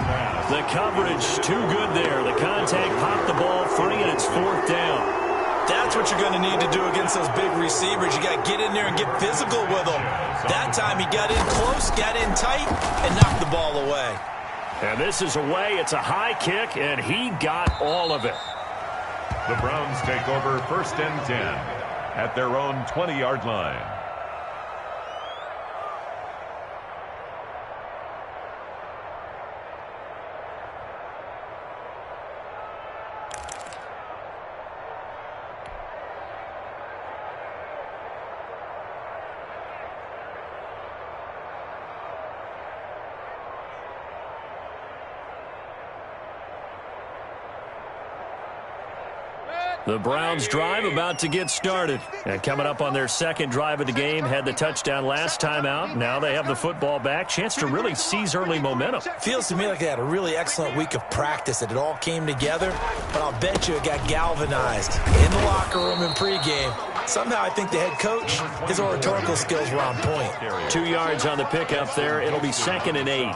The coverage too good there. The contact popped the ball free, and it's 4th down. That's what you're going to need to do against those big receivers. You got to get in there and get physical with them. That time he got in close, got in tight, and knocked the ball away. And this is away. It's a high kick, and he got all of it. The Browns take over 1st and 10 at their own 20-yard line. The Browns drive about to get started. And coming up on their second drive of the game, had the touchdown last time out. Now they have the football back. Chance to really seize early momentum. Feels to me like they had a really excellent week of practice, that it all came together. But I'll bet you it got galvanized in the locker room in pregame. Somehow I think the head coach, his oratorical skills were on point. 2 yards on the pickup there. It'll be 2nd and 8.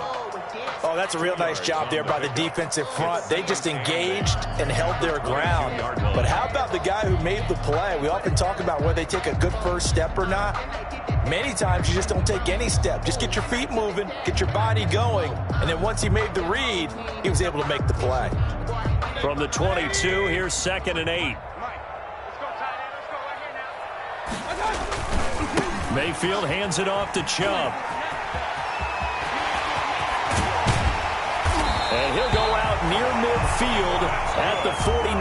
Oh, that's a real nice job there by the defensive front. They just engaged and held their ground. But how about the guy who made the play? We often talk about whether they take a good first step or not. Many times you just don't take any step. Just get your feet moving, get your body going, and then once he made the read, he was able to make the play. From the 22, here's 2nd and 8. Mayfield hands it off to Chubb. And he'll go out near midfield at the 49.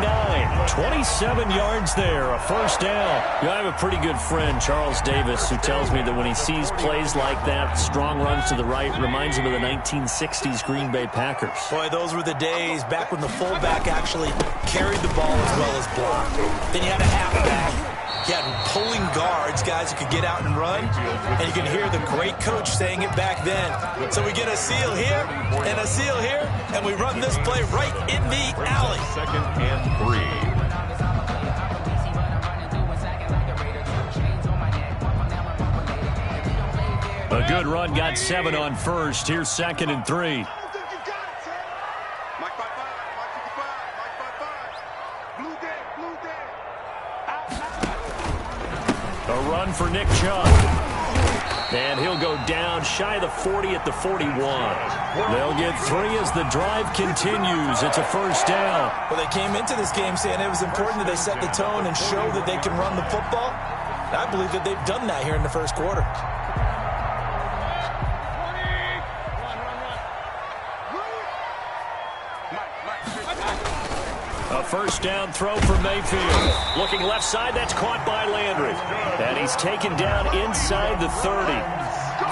27 yards there, a first down. I have a pretty good friend, Charles Davis, who tells me that when he sees plays like that, strong runs to the right, reminds him of the 1960s Green Bay Packers. Boy, those were the days back when the fullback actually carried the ball as well as blocked. Then you had a halfback. You had pulling guards, guys who could get out and run, and you can hear the great coach saying it back then. So we get a seal here and a seal here, and we run this play right in the alley. 2nd and 3. A good run, got 7 on first. Here's 2nd and 3. A run for Nick Chubb. And he'll go down shy of the 40 at the 41. They'll get 3 as the drive continues. It's a first down. Well, they came into this game saying it was important that they set the tone and show that they can run the football. And I believe that they've done that here in the first quarter. A first down throw for Mayfield. Looking left side, that's caught by Landry. And he's taken down inside the 30.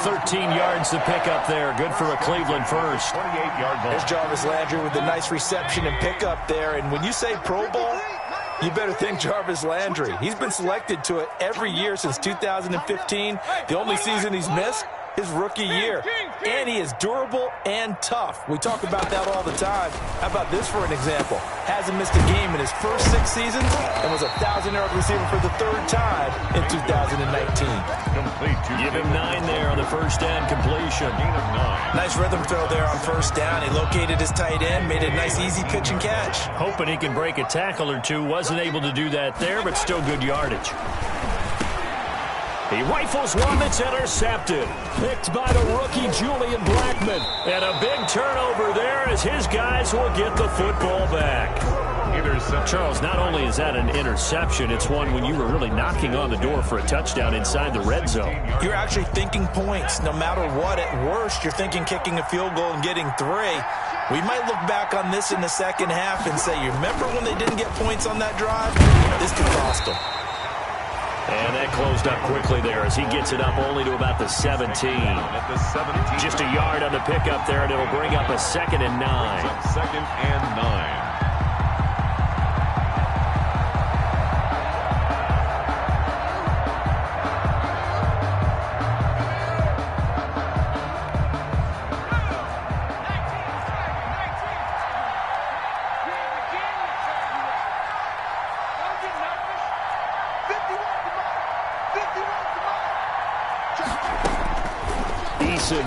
13 yards to pick up there. Good for a Cleveland first. 28-yard ball. There's Jarvis Landry with a nice reception and pickup there. And when you say Pro Bowl, you better think Jarvis Landry. He's been selected to it every year since 2015. The only season he's missed, his rookie year. And he is durable and tough. We talk about that all the time. How about this for an example? Hasn't missed a game in his first 6 seasons and was a 1,000-yard receiver for the 3rd time in 2019. Give him 9 there on the first down completion. Nice rhythm throw there on first down. He located his tight end, made a nice easy pitch and catch. Hoping he can break a tackle or two. Wasn't able to do that there, but still good yardage. He rifles one that's intercepted. Picked by the rookie, Julian Blackmon. And a big turnover there as his guys will get the football back. Charles, not only is that an interception, it's one when you were really knocking on the door for a touchdown inside the red zone. You're actually thinking points no matter what. At worst, you're thinking kicking a field goal and getting 3. We might look back on this in the second half and say, you remember when they didn't get points on that drive? This could cost them. And that closed up quickly there as he gets it up only to about the 17. Just a yard on the pickup there, and it'll bring up a 2nd and 9. 2nd and 9.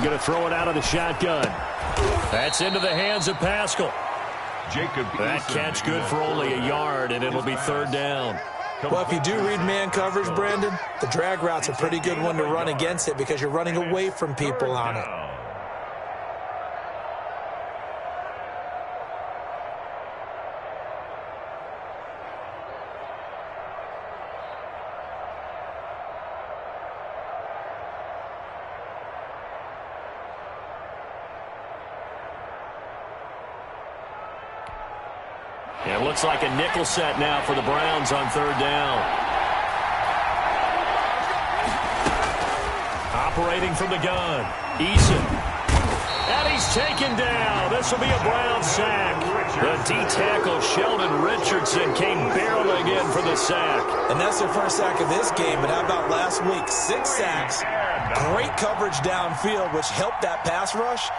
Going to throw it out of the shotgun. That's into the hands of Pascal. That catch good for only a yard, and it'll be 3rd down. Well, if you do read man coverage, Brandon, the drag route's a pretty good one to run against it because you're running away from people on it. It looks like a nickel set now for the Browns on 3rd down. Operating from the gun, Eason. And he's taken down. This will be a Brown sack. The D-tackle Sheldon Richardson came barreling in for the sack. And that's their first sack of this game, but how about last week? 6 sacks, great coverage downfield, which helped that pass rush.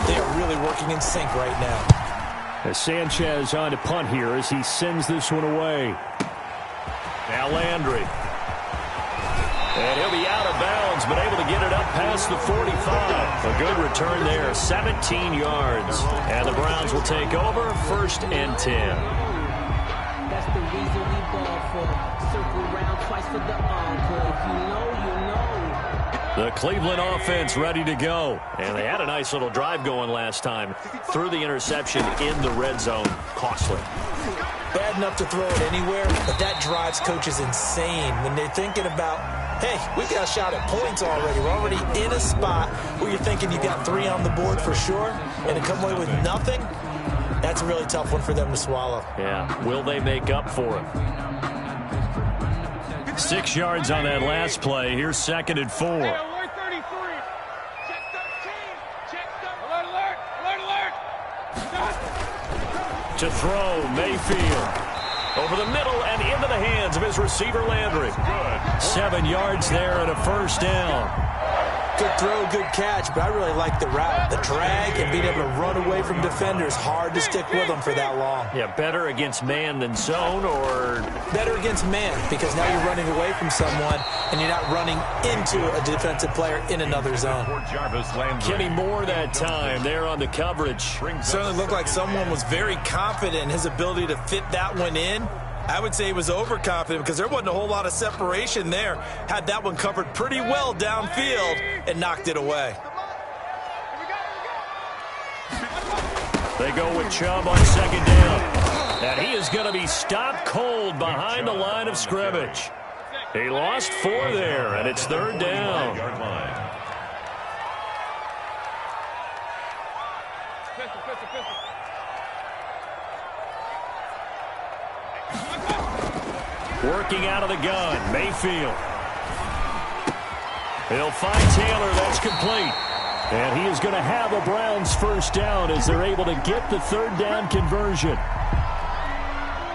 They are really working in sync right now. As Sanchez on to punt here as he sends this one away. Now Landry. And he'll be out of bounds, but able to get it up past the 45. A good return there, 17 yards. And the Browns will take over, 1st and 10. That's the reason we ball for. Circle round twice for the encore. If you know, you know. The Cleveland offense ready to go. And they had a nice little drive going last time. Threw the interception in the red zone. Costly. Bad enough to throw it anywhere, but that drives coaches insane when they're thinking about, hey, we've got a shot at points already. We're already in a spot where you're thinking you got 3 on the board for sure, and to come away with nothing, that's a really tough one for them to swallow. Yeah, will they make up for it? 6 yards on that last play. Here's 2nd and 4. Alert 33. Check 13. Check 13. Alert, alert, alert. To throw, Mayfield. Over the middle and into the hands of his receiver, Landry. 7 yards there and a 1st down. Good throw, good catch, but I really like the route. The drag and being able to run away from defenders. Hard to stick with them for that long. Yeah, better against man than zone, or? Better against man, because now you're running away from someone and you're not running into a defensive player in another zone. Kenny Moore that time there on the coverage. Certainly looked like someone was very confident in his ability to fit that one in. I would say he was overconfident because there wasn't a whole lot of separation there. Had that one covered pretty well downfield and knocked it away. They go with Chubb on 2nd down. And he is going to be stopped cold behind the line of scrimmage. He lost 4 there, and it's 3rd down. Working out of the gun, Mayfield. He'll find Taylor, that's complete. And he is going to have a Browns 1st down as they're able to get the 3rd down conversion.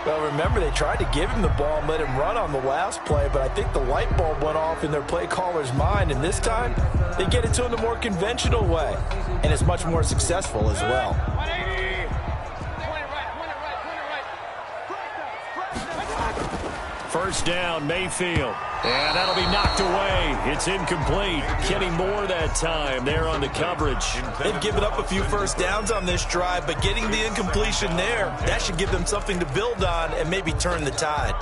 Well, remember, they tried to give him the ball and let him run on the last play, but I think the light bulb went off in their play caller's mind, and this time they get it to him the more conventional way, and it's much more successful as well. 1st down, Mayfield. And that'll be knocked away. It's incomplete. Kenny Moore that time there on the coverage. They've given up a few 1st downs on this drive, but getting the incompletion there, that should give them something to build on and maybe turn the tide.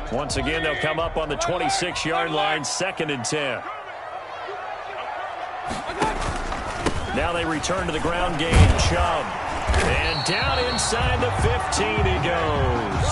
Once again, they'll come up on the 26-yard line, 2nd and 10. Now they return to the ground game. Chubb. And down inside the 15 he goes.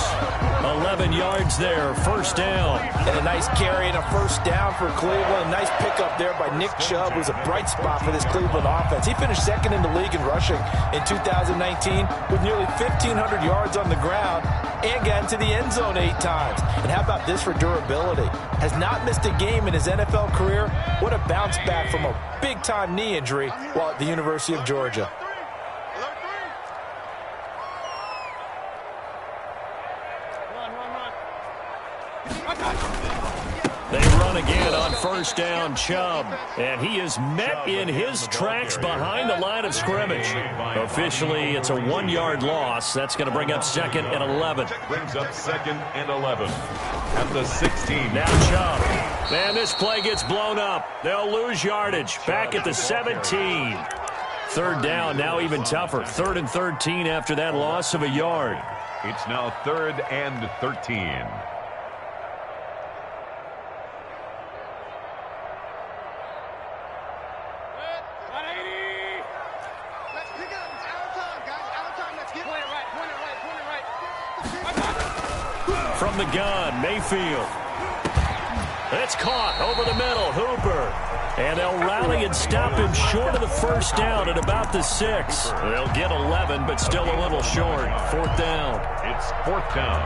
11 yards there, 1st down. And a nice carry and a 1st down for Cleveland. A nice pickup there by Nick Chubb, who's a bright spot for this Cleveland offense. He finished 2nd in the league in rushing in 2019 with nearly 1,500 yards on the ground and got into the end zone 8 times. And how about this for durability? Has not missed a game in his NFL career. What a bounce back from a big-time knee injury while at the University of Georgia. They run again on 1st down, Chubb. And he is met in his tracks behind the line of scrimmage. Officially, it's a 1-yard loss. That's going to bring up 2nd and 11. Brings up 2nd and 11 at the 16. Now Chubb. And this play gets blown up. They'll lose yardage. Back at the 17. 3rd down, now even tougher. 3rd and 13 after that loss of a yard. It's now 3rd and 13. From the gun, Mayfield. It's caught over the middle. Hooper. And they'll rally and stop him short of the first down at about the 6. They'll get 11, but still a little short. 4th down. It's 4th down.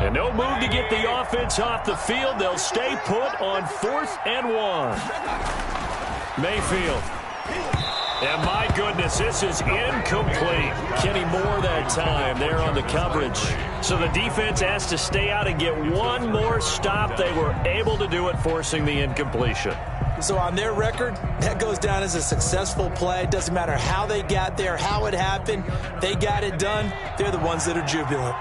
And no move to get the offense off the field. They'll stay put on 4th and 1. Mayfield. And my goodness, this is incomplete. Kenny Moore that time there on the coverage. So the defense has to stay out and get one more stop. They were able to do it, forcing the incompletion. So on their record, that goes down as a successful play. It doesn't matter how they got there, how it happened. They got it done. They're the ones that are jubilant.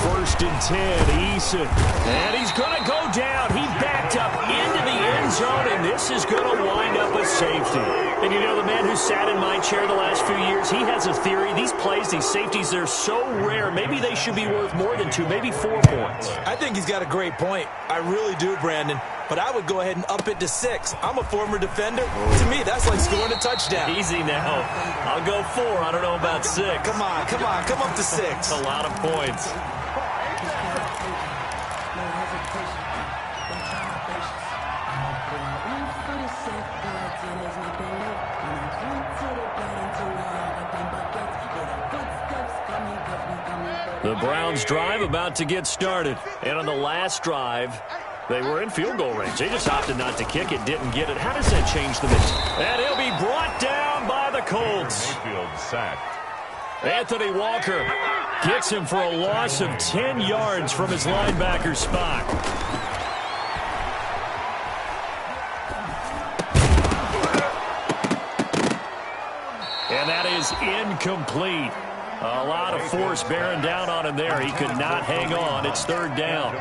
First and 10, Eason. And he's going to go down. He backed up into the end zone, and this is going to wind up a safety. And you know, the man who sat in my chair the last few years, he has a theory. These plays, these safeties, they're so rare. Maybe they should be worth more than 2, maybe 4 points. I think he's got a great point. I really do, Brandon. But I would go ahead and up it to 6. I'm a former defender. To me, that's like scoring a touchdown. Easy now. I'll go 4. I don't know about 6. Come on. Come up to 6. That's a lot of points. The Browns drive about to get started. And on the last drive, they were in field goal range. They just opted not to kick it, didn't get it. How does that change the mix? And he'll be brought down by the Colts. Mayfield sacked. Anthony Walker gets him for a loss of 10 yards from his linebacker spot. And that is incomplete. A lot of force bearing down on him there. He could not hang on. It's 3rd down.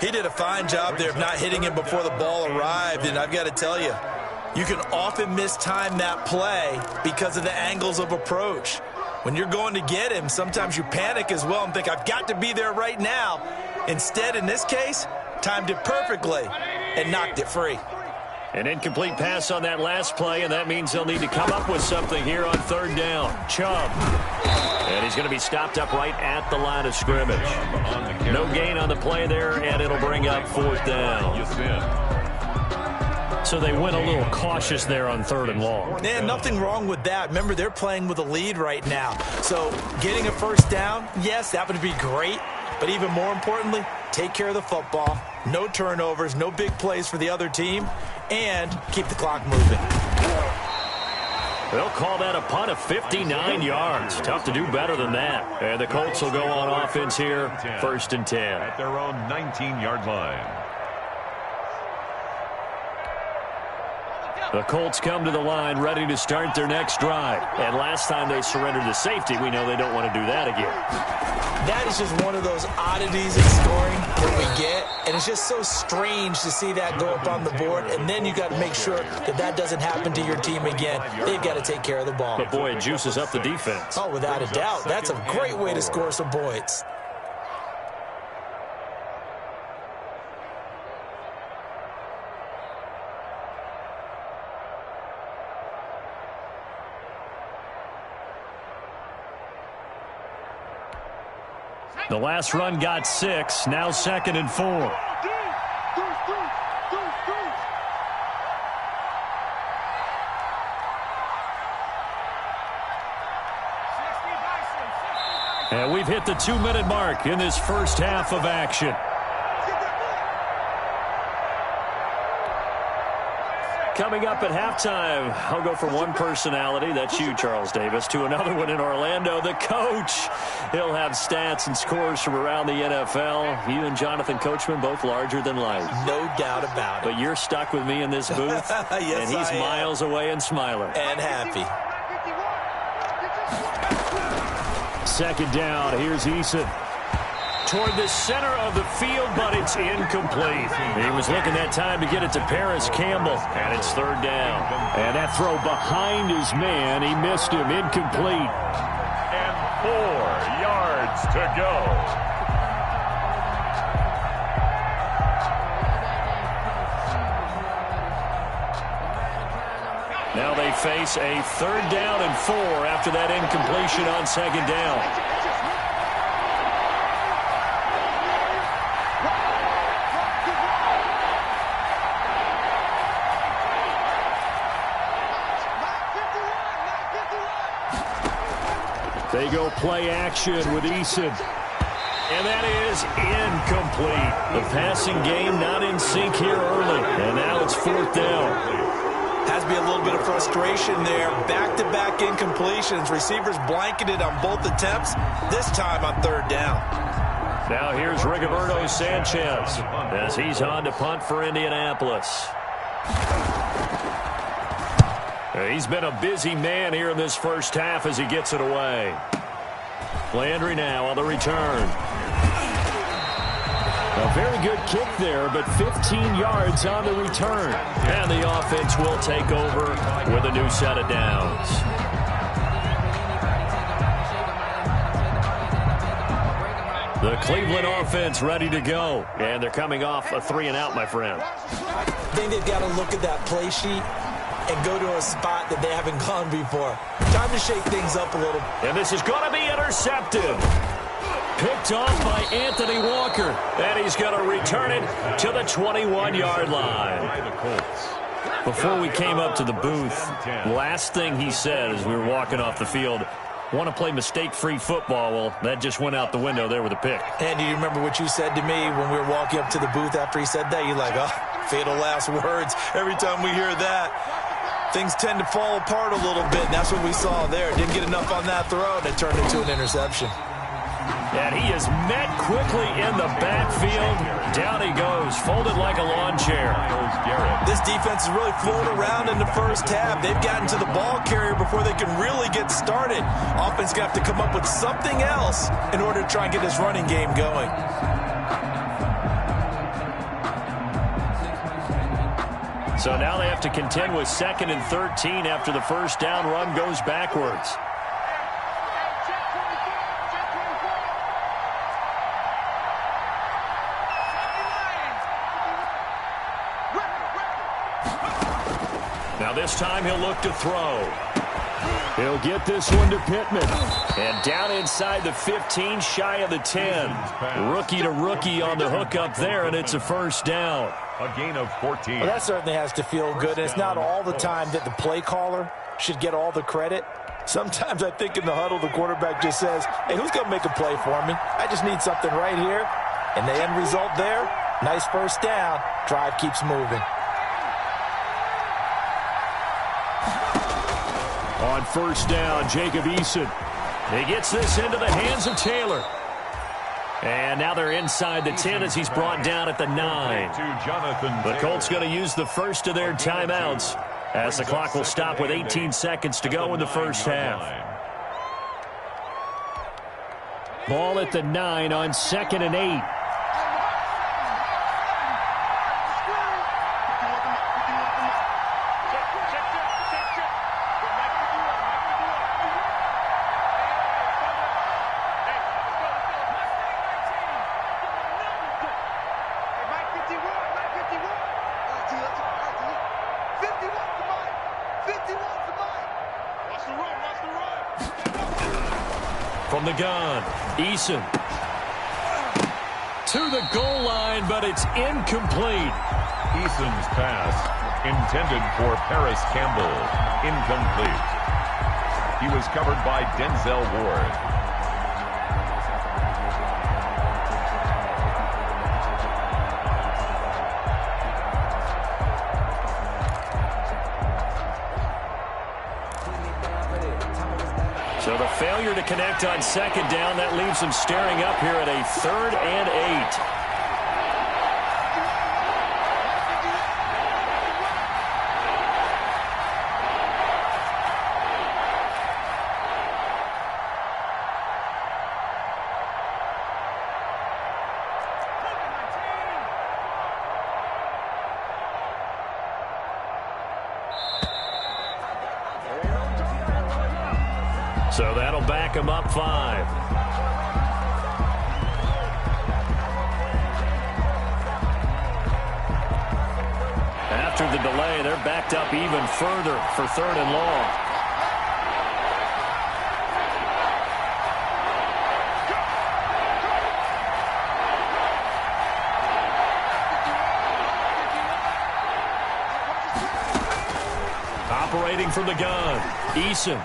He did a fine job there of not hitting him before the ball arrived. And I've got to tell you, you can often mistime that play because of the angles of approach. When you're going to get him, sometimes you panic as well and think, I've got to be there right now. Instead, in this case, timed it perfectly and knocked it free. An incomplete pass on that last play, and that means they'll need to come up with something here on 3rd down. Chubb. And he's going to be stopped up right at the line of scrimmage. No gain on the play there, and it'll bring up 4th down. So they went a little cautious there on 3rd and long. Man, nothing wrong with that. Remember, they're playing with a lead right now. So getting a first down, yes, that would be great. But even more importantly, take care of the football. No turnovers, no big plays for the other team, and keep the clock moving. They'll call that a punt of 59 yards. Tough to do better than that. And the Colts will go on offense here, 1st and 10. At their own 19-yard line. The Colts come to the line ready to start their next drive. And last time they surrendered to safety, we know they don't want to do that again. That is just one of those oddities in scoring that we get. And it's just so strange to see that go up on the board. And then you got to make sure that that doesn't happen to your team again. They've got to take care of the ball. But, boy, it juices up the defense. Oh, without a doubt. That's a great way to score some points. The last run got 6, now 2nd and 4. And we've hit the 2-minute mark in this first half of action. Coming up at halftime, I'll go from one personality, that's you, Charles Davis, to another one in Orlando, the coach. He'll have stats and scores from around the NFL. You and Jonathan Coachman, both larger than life. No doubt about it. But you're stuck with me in this booth, yes, and he's miles away and smiling. And happy. 2nd down, here's Eason. Toward the center of the field, but it's incomplete. He was looking that time to get it to Paris Campbell, and it's 3rd down. And that throw behind his man, he missed him, incomplete. And 4 yards to go. Now they face a 3rd down and 4 after that incompletion on 2nd down. They go play action with Eason. And that is incomplete. The passing game not in sync here early. And now it's 4th down. Has to be a little bit of frustration there. Back-to-back incompletions. Receivers blanketed on both attempts, this time on 3rd down. Now here's Rigoberto Sanchez as he's on to punt for Indianapolis. He's been a busy man here in this first half as he gets it away. Landry now on the return. A very good kick there, but 15 yards on the return. And the offense will take over with a new set of downs. The Cleveland offense ready to go. And they're coming off a 3-and-out, my friend. I think they've got to look at that play sheet and go to a spot that they haven't gone before. Time to shake things up a little. And this is going to be intercepted. Picked off by Anthony Walker. And he's going to return it to the 21-yard line. Before we came up to the booth, last thing he said as we were walking off the field, want to play mistake-free football. Well, that just went out the window there with a pick. And do you remember what you said to me when we were walking up to the booth after he said that? You're like, oh, fatal last words. Every time we hear that, things tend to fall apart a little bit. And that's what we saw there. Didn't get enough on that throw, and it turned into an interception. And he is met quickly in the backfield. Down he goes, folded like a lawn chair. This defense has really flown around in the first half. They've gotten to the ball carrier before they can really get started. Offense going to have to come up with something else in order to try and get this running game going. So now they have to contend with 2nd and 13 after the first down run goes backwards. Now this time he'll look to throw. He'll get this one to Pittman. And down inside the 15, shy of the 10. Rookie to rookie on the hook up there, and it's a first down. A gain of 14. Well, that certainly has to feel good. And it's not all the time that the play caller should get all the credit. Sometimes I think in the huddle, the quarterback just says, hey, who's going to make a play for me? I just need something right here. And the end result there, nice first down. Drive keeps moving. On first down, Jacob Eason. He gets this into the hands of Taylor. And now they're inside the 10 as he's brought down at the 9. The Colts going to use the first of their timeouts as the clock will stop with 18 seconds to go in the first half. Ball at the 9 on 2nd and 8. From the gun, Eason to the goal line, but it's incomplete. Eason's pass, intended for Paris Campbell, incomplete. He was covered by Denzel Ward. So the failure to connect on 2nd down, that leaves them staring up here at a 3rd and 8. So that'll back him up 5. after the delay. They're backed up even further for 3rd and long. Operating from the gun, Eason.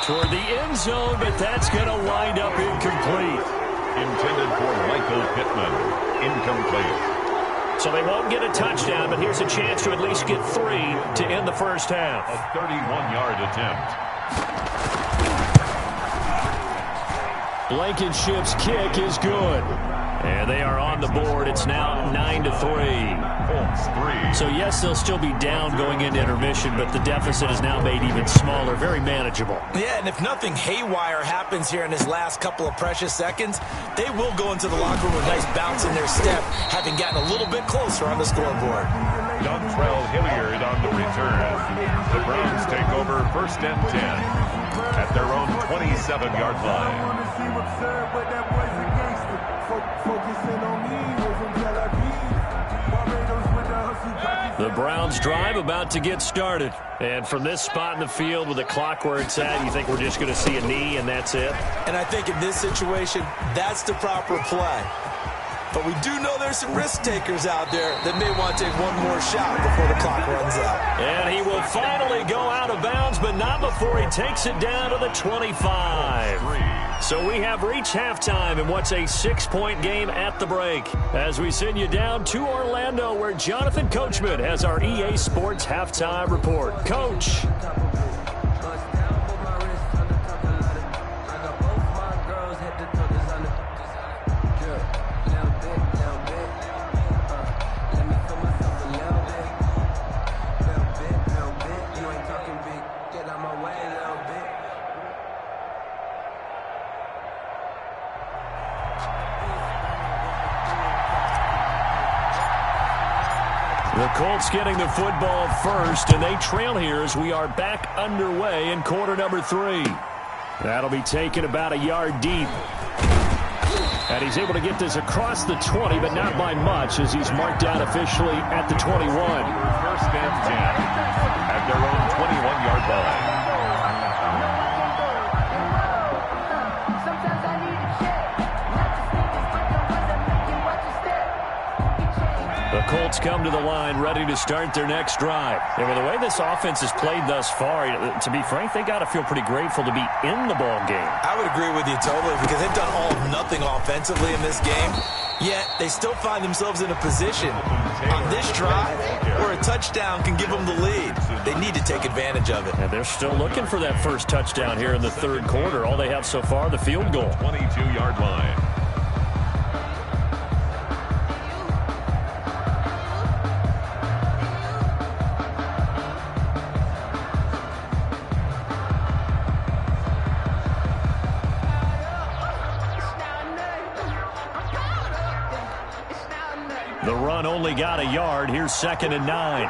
Toward the end zone, but that's going to wind up incomplete. Intended for Michael Pittman. Incomplete. So they won't get a touchdown, but here's a chance to at least get 3 to end the first half. A 31-yard attempt. Blankenship's kick is good. And they are on the board. It's now 9-3. So, yes, they'll still be down going into intermission, but the deficit is now made even smaller, very manageable. Yeah, and if nothing haywire happens here in his last couple of precious seconds, they will go into the locker room with a nice bounce in their step, having gotten a little bit closer on the scoreboard. Dontrell Hilliard on the return. The Browns take over 1st and 10 at their own 27-yard line. The Browns drive about to get started. And from this spot in the field with the clock where it's at, you think we're just going to see a knee and that's it? And I think in this situation, that's the proper play. But we do know there's some risk takers out there that may want to take one more shot before the clock runs out. And he will finally go out of bounds, but not before he takes it down to the 25. So we have reached halftime in what's a 6-point game at the break. As we send you down to Orlando, where Jonathan Coachman has our EA Sports halftime report. Coach. The Colts getting the football first, and they trail here as we are back underway in quarter number 3. That'll be taken about a yard deep. And he's able to get this across the 20, but not by much, as he's marked down officially at the 21. 1st and 10 at their own 21-yard line. The Colts come to the line ready to start their next drive. And with the way this offense has played thus far, to be frank, they got to feel pretty grateful to be in the ball game. I would agree with you totally, because they've done all of nothing offensively in this game. Yet they still find themselves in a position on this drive where a touchdown can give them the lead. They need to take advantage of it. And they're still looking for that first touchdown here in the 3rd quarter. All they have so far, the field goal. 22-yard line. The run only got a yard. Here's 2nd and 9.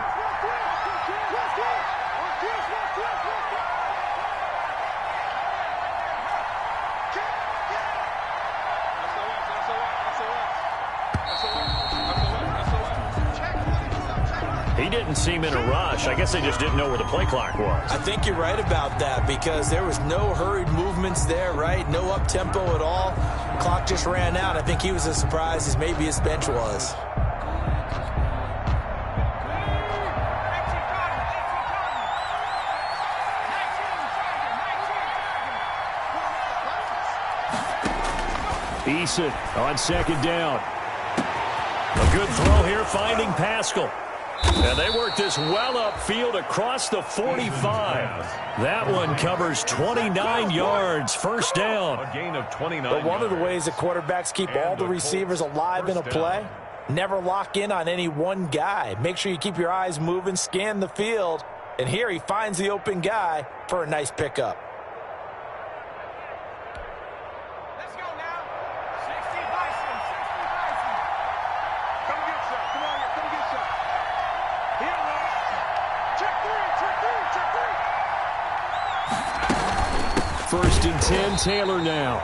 He didn't seem in a rush. I guess they just didn't know where the play clock was. I think you're right about that, because there was no hurried movements there, right? No up-tempo at all. Clock just ran out. I think he was as surprised as maybe his bench was. Eason on 2nd down. A good throw here, finding Pascal. And they work this well upfield across the 45. That one covers 29 yards, 1st down. A gain of 29 But one of the ways that quarterbacks keep all the receivers alive in a play, never lock in on any one guy. Make sure you keep your eyes moving, scan the field. And here he finds the open guy for a nice pickup. First and 10, Taylor now.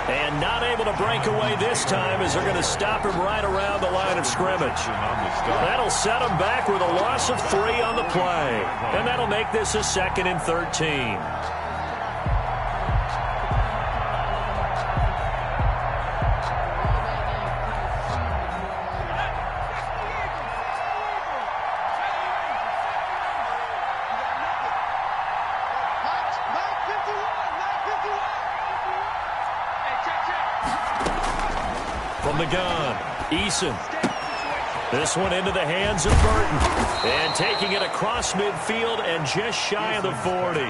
And not able to break away this time as they're going to stop him right around the line of scrimmage. That'll set him back with a loss of 3 on the play. And that'll make this a 2nd and 13. From the gun, Eason. This one into the hands of Burton. And taking it across midfield and just shy of the 40.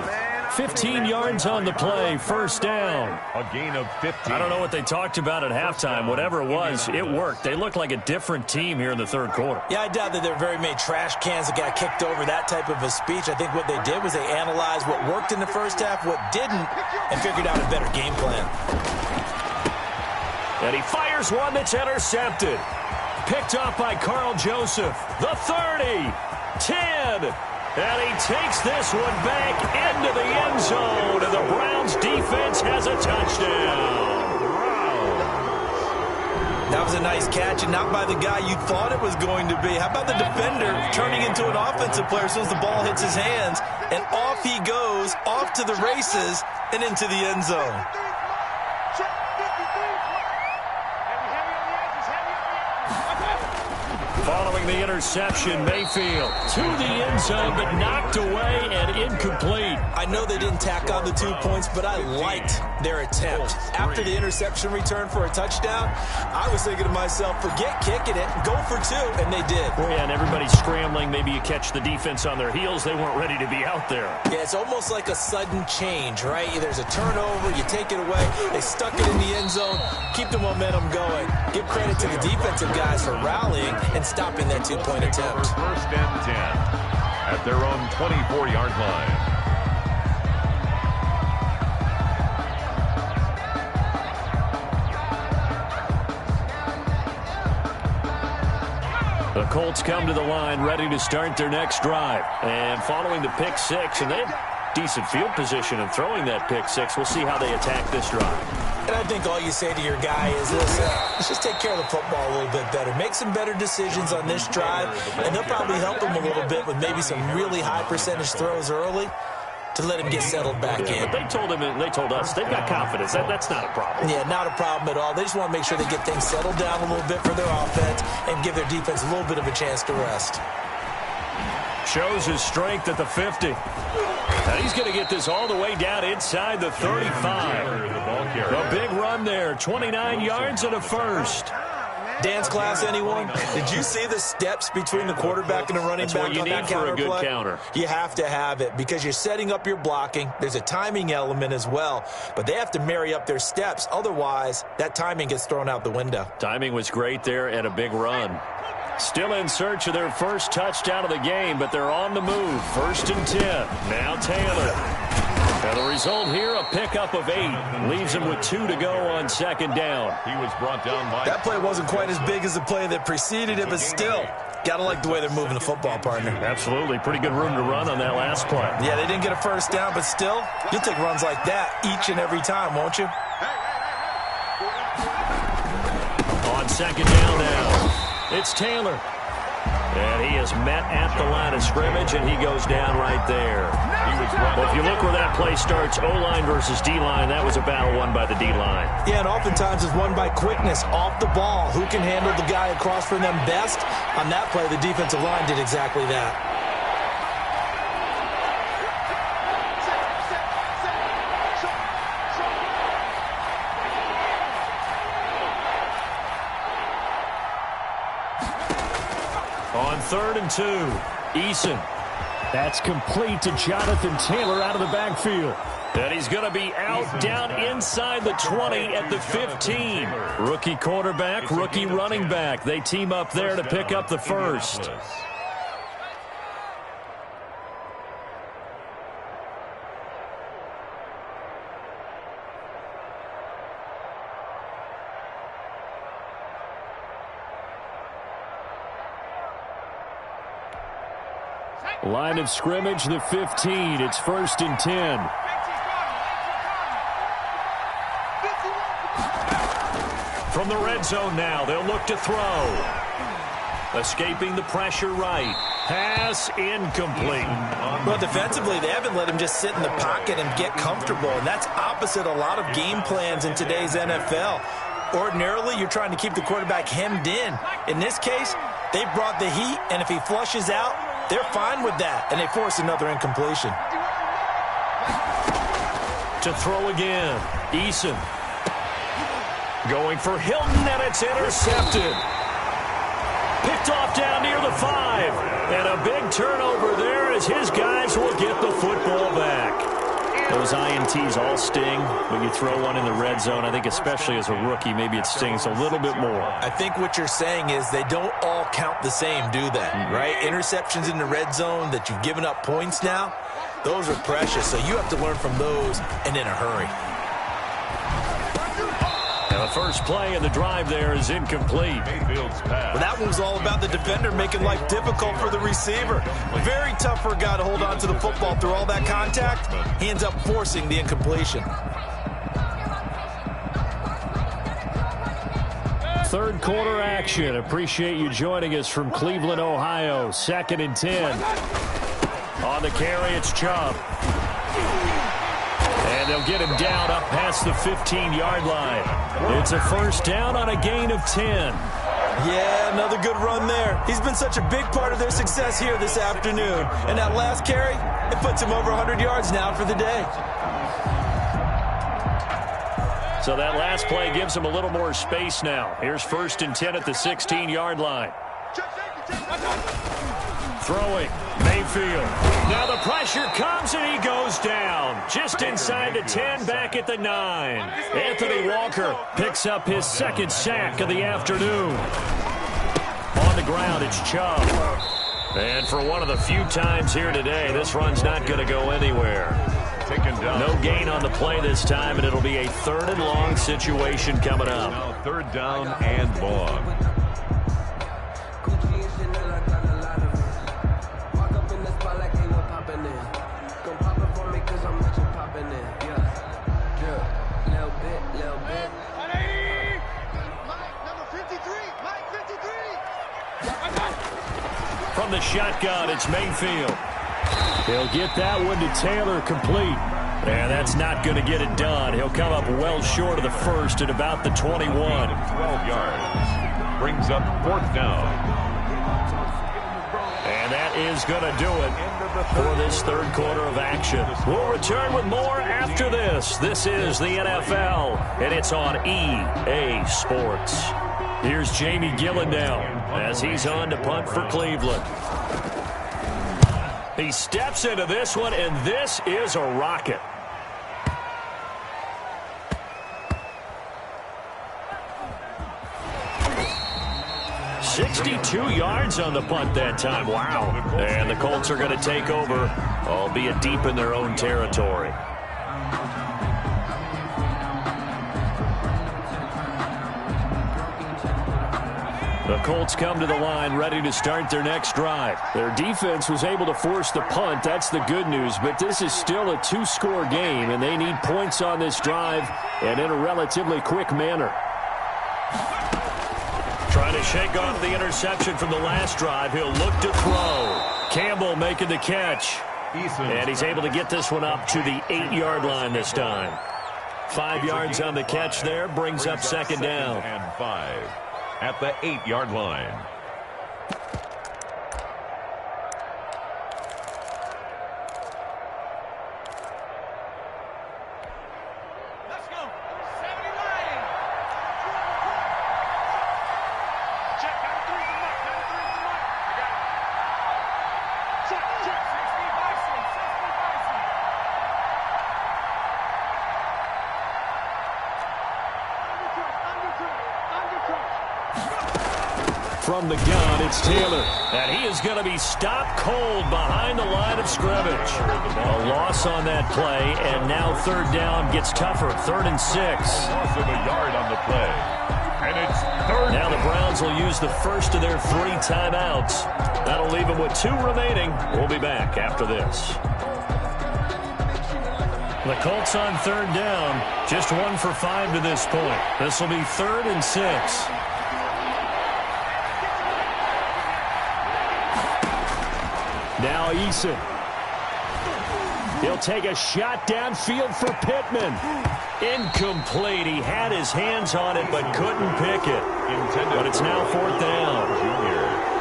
15 yards on the play, first down. A gain of 15. I don't know what they talked about at halftime. Whatever it was, it worked. They look like a different team here in the third quarter. Yeah, I doubt that there are very many trash cans that got kicked over that type of a speech. I think what they did was they analyzed what worked in the first half, what didn't, and figured out a better game plan. And he fires one that's intercepted. Picked off by Carl Joseph. The 30, 10. And he takes this one back into the end zone. And the Browns defense has a touchdown. That was a nice catch, and not by the guy you thought it was going to be. How about the defender turning into an offensive player as soon as the ball hits his hands, and off he goes, off to the races, and into the end zone. Following the interception, Mayfield to the end zone, but knocked away and incomplete. I know they didn't tack on the 2 points, but I liked their attempt. After the interception return for a touchdown, I was thinking to myself, forget kicking it, go for 2, and they did. Well, yeah, and everybody's scrambling. Maybe you catch the defense on their heels. They weren't ready to be out there. Yeah, it's almost like a sudden change, right? There's a turnover, you take it away, they stuck it in the end zone, keep the momentum going. Give credit to the defensive guys for rallying and stopping that 2-point attempt. First and 10 at their own 24-yard line. The Colts come to the line ready to start their next drive. And following the pick 6, and they have decent field position in throwing that pick 6. We'll see how they attack this drive. And I think all you say to your guy is, listen, let's just take care of the football a little bit better. Make some better decisions on this drive, and they'll probably help him a little bit with maybe some really high percentage throws early to let him get settled back in. But they told him, and they told us, they've got confidence. That's not a problem. Yeah, not a problem at all. They just want to make sure they get things settled down a little bit for their offense and give their defense a little bit of a chance to rest. Shows his strength at the 50. And he's going to get this all the way down inside the 35. A big run there, 29 yards and a first. Dance class, anyone? Did you see the steps between the quarterback and the running back on that counter for a good counter. You have to have it because you're setting up your blocking. There's a timing element as well, but they have to marry up their steps. Otherwise, that timing gets thrown out the window. Timing was great there and a big run. Still in search of their first touchdown of the game, but they're on the move. 1st and 10. Now Taylor. And the result here, a pickup of 8. Leaves him with 2 to go on 2nd down. He was brought down by... That play wasn't quite as big as the play that preceded it, but still, got to like the way they're moving the football, partner. Absolutely. Pretty good room to run on that last play. Yeah, they didn't get a first down, but still, you'll take runs like that each and every time, won't you? On 2nd down now. It's Taylor. And he is met at the line of scrimmage, and he goes down right there. Well, if you look where that play starts, O-line versus D-line, that was a battle won by the D-line. Yeah, and oftentimes it's won by quickness, off the ball. Who can handle the guy across from them best? On that play, the defensive line did exactly that. On 3rd and 2, Eason. That's complete to Jonathan Taylor out of the backfield. And he's going to be out down inside the 20 at the 15. Rookie quarterback, rookie running back. They team up there to pick up the first. Line of scrimmage, the 15. It's 1st and 10. From the red zone now, they'll look to throw. Escaping the pressure right. Pass incomplete. Well, defensively, they haven't let him just sit in the pocket and get comfortable, and that's opposite a lot of game plans in today's NFL. Ordinarily, you're trying to keep the quarterback hemmed in. In this case, they brought the heat, and if he flushes out, they're fine with that, and they force another incompletion. To throw again, Eason. Going for Hilton, and it's intercepted. Picked off down near the 5. And a big turnover there as his guys will get the football back. Those INTs all sting when you throw one in the red zone. I think especially as a rookie, maybe it stings a little bit more. I think what you're saying is they don't all count the same, do they? Right? Interceptions in the red zone that you've given up points now, those are precious. So you have to learn from those and in a hurry. And the first play of the drive there is incomplete. Well, that one was all about the defender making life difficult for the receiver. Very tough for a guy to hold on to the football through all that contact. He ends up forcing the incompletion. Third quarter action. Appreciate you joining us from Cleveland, Ohio. 2nd and 10. On the carry, it's Chubb. And they'll get him down up past the 15-yard line. It's a first down on a gain of 10. Yeah, another good run there. He's been such a big part of their success here this afternoon. And that last carry, it puts him over 100 yards now for the day. So that last play gives him a little more space now. Here's 1st and 10 at the 16-yard line. Throwing, Mayfield. Now the pressure comes and he goes down. Just inside the 10, back at the 9. Anthony Walker picks up his 2nd sack of the afternoon. On the ground, it's Chubb. And for one of the few times here today, this run's not going to go anywhere. No gain on the play this time, and it'll be a 3rd and long situation coming up. Now 3rd down and long. From the shotgun, it's Mayfield. He'll get that one to Taylor complete. And that's not going to get it done. He'll come up well short of the 1st at about the 21. 12 yards. Brings up 4th down. And that is going to do it for this 3rd quarter of action. We'll return with more after this. This is the NFL, and it's on EA Sports. Here's Jamie Gillen now as he's on to punt for Cleveland. He steps into this one, and this is a rocket. $62 yards on the punt that time. Wow. And the Colts are going to take over, albeit deep in their own territory. The Colts come to the line ready to start their next drive. Their defense was able to force the punt. That's the good news. But this is still a 2-score game, and they need points on this drive and in a relatively quick manner. Trying to shake off the interception from the last drive. He'll look to throw. Campbell making the catch. And he's able to get this one up to the 8-yard line this time. 5 yards on the catch there. Brings up 2nd down. And 5 at the 8-yard line. Let's go. 79. Check. 93 is the mark. 93 is the mark. I got it. Check. 60 Bison. 60 Bison. Undercut. From the gun, it's Taylor. And he is going to be stopped cold behind the line of scrimmage. A loss on that play, and now 3rd down gets tougher. 3rd and 6. Loss of a yard on the play. And it's 3rd. Now the Browns will use the first of their 3 timeouts. That'll leave them with 2 remaining. We'll be back after this. The Colts on third down, just 1 for 5 to this point. This will be 3rd and 6. Now Eason. He'll take a shot downfield for Pittman. Incomplete. He had his hands on it but couldn't pick it. But it's now 4th down.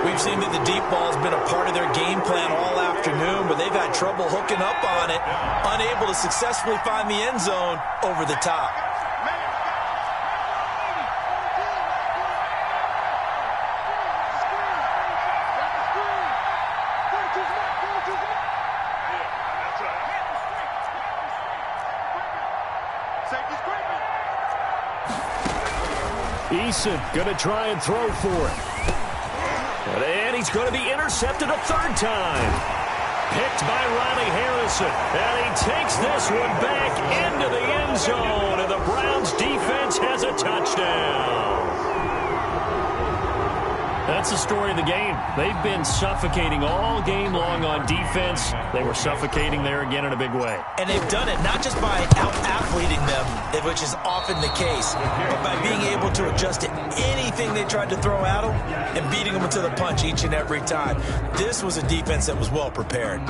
We've seen that the deep ball has been a part of their game plan all afternoon, but they've had trouble hooking up on it, unable to successfully find the end zone over the top. Eason going to try and throw for it. And he's going to be intercepted a 3rd time. Picked by Riley Harrison. And he takes this one back into the end zone. And the Browns defense has a touchdown. That's the story of the game. They've been suffocating all game long on defense. They were suffocating there again in a big way. And they've done it not just by out-athleting them, which is often the case, but by being able to adjust to anything they tried to throw at them and beating them to the punch each and every time. This was a defense that was well prepared.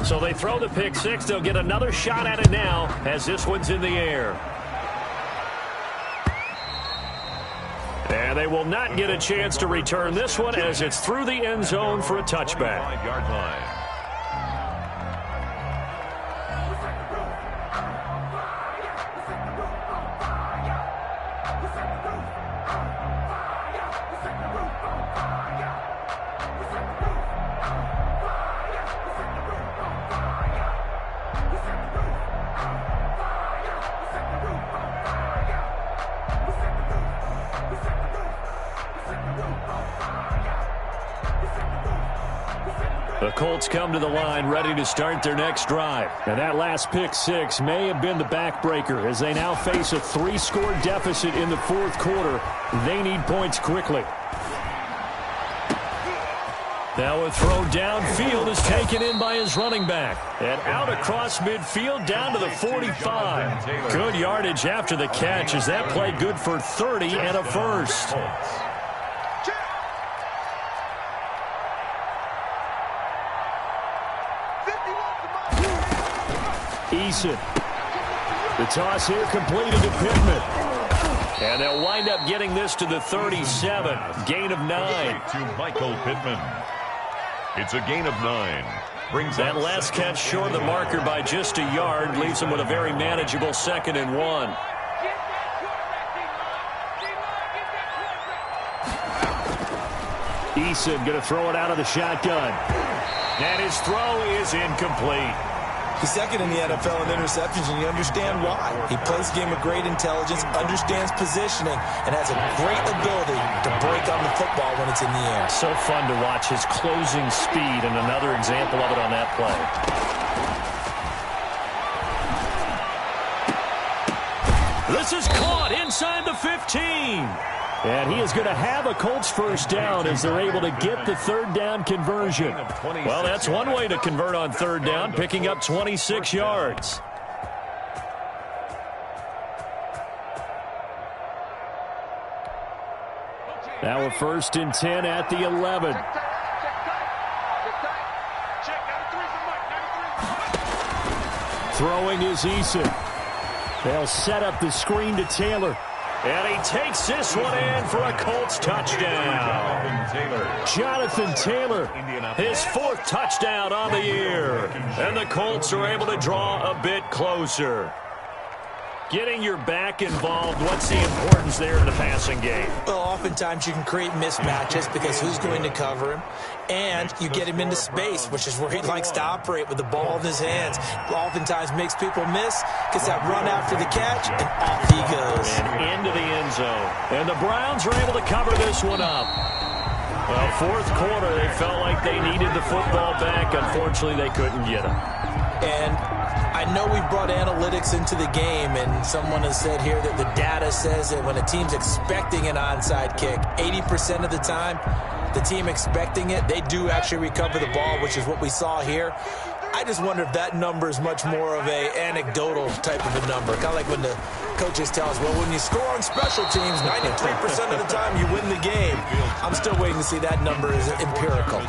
So they throw the pick 6. They'll get another shot at it now as this one's in the air. And they will not get a chance to return this one as it's through the end zone for a touchback. 5-yard line. The Colts come to the line ready to start their next drive. And that last pick 6 may have been the backbreaker as they now face a 3-score deficit in the 4th quarter. They need points quickly. Now a throw downfield is taken in by his running back. And out across midfield down to the 45. Good yardage after the catch as that play good for 30 and a first. Eason. The toss here completed to Pittman. And they'll wind up getting this to the 37. Gain of 9. To Michael Pittman. It's a gain of 9. Brings that last catch short of the marker by just a yard. Leaves them with a very manageable 2nd and 1. Eason going to throw it out of the shotgun. And his throw is incomplete. He's 2nd in the NFL in interceptions, and you understand why. He plays the game with great intelligence, understands positioning, and has a great ability to break on the football when it's in the air. So fun to watch his closing speed, and another example of it on that play. This is caught inside the 15. And he is going to have a Colts first down as they're able to get the 3rd down conversion. Well, that's one way to convert on 3rd down, picking up 26 yards. Now a 1st and 10 at the 11. Throwing is Eason. They'll set up the screen to Taylor. And he takes this one in for a Colts touchdown. Jonathan Taylor, his 4th touchdown on the year. And the Colts are able to draw a bit closer. Getting your back involved, what's the importance there in the passing game? Well, oftentimes you can create mismatches because who's going to cover him? And you get him into space, which is where he likes to operate with the ball in his hands. Oftentimes makes people miss, gets that run after the catch, and off he goes. And into the end zone. And the Browns are able to cover this one up. Well, 4th quarter, they felt like they needed the football back. Unfortunately, they couldn't get it. And I know we've brought analytics into the game, and someone has said here that the data says that when a team's expecting an onside kick, 80% of the time, the team expecting it, they do actually recover the ball, which is what we saw here. I just wonder if that number is much more of a anecdotal type of a number. Kind of like when the coaches tell us, well, when you score on special teams, 93% of the time you win the game. I'm still waiting to see that number is empirical.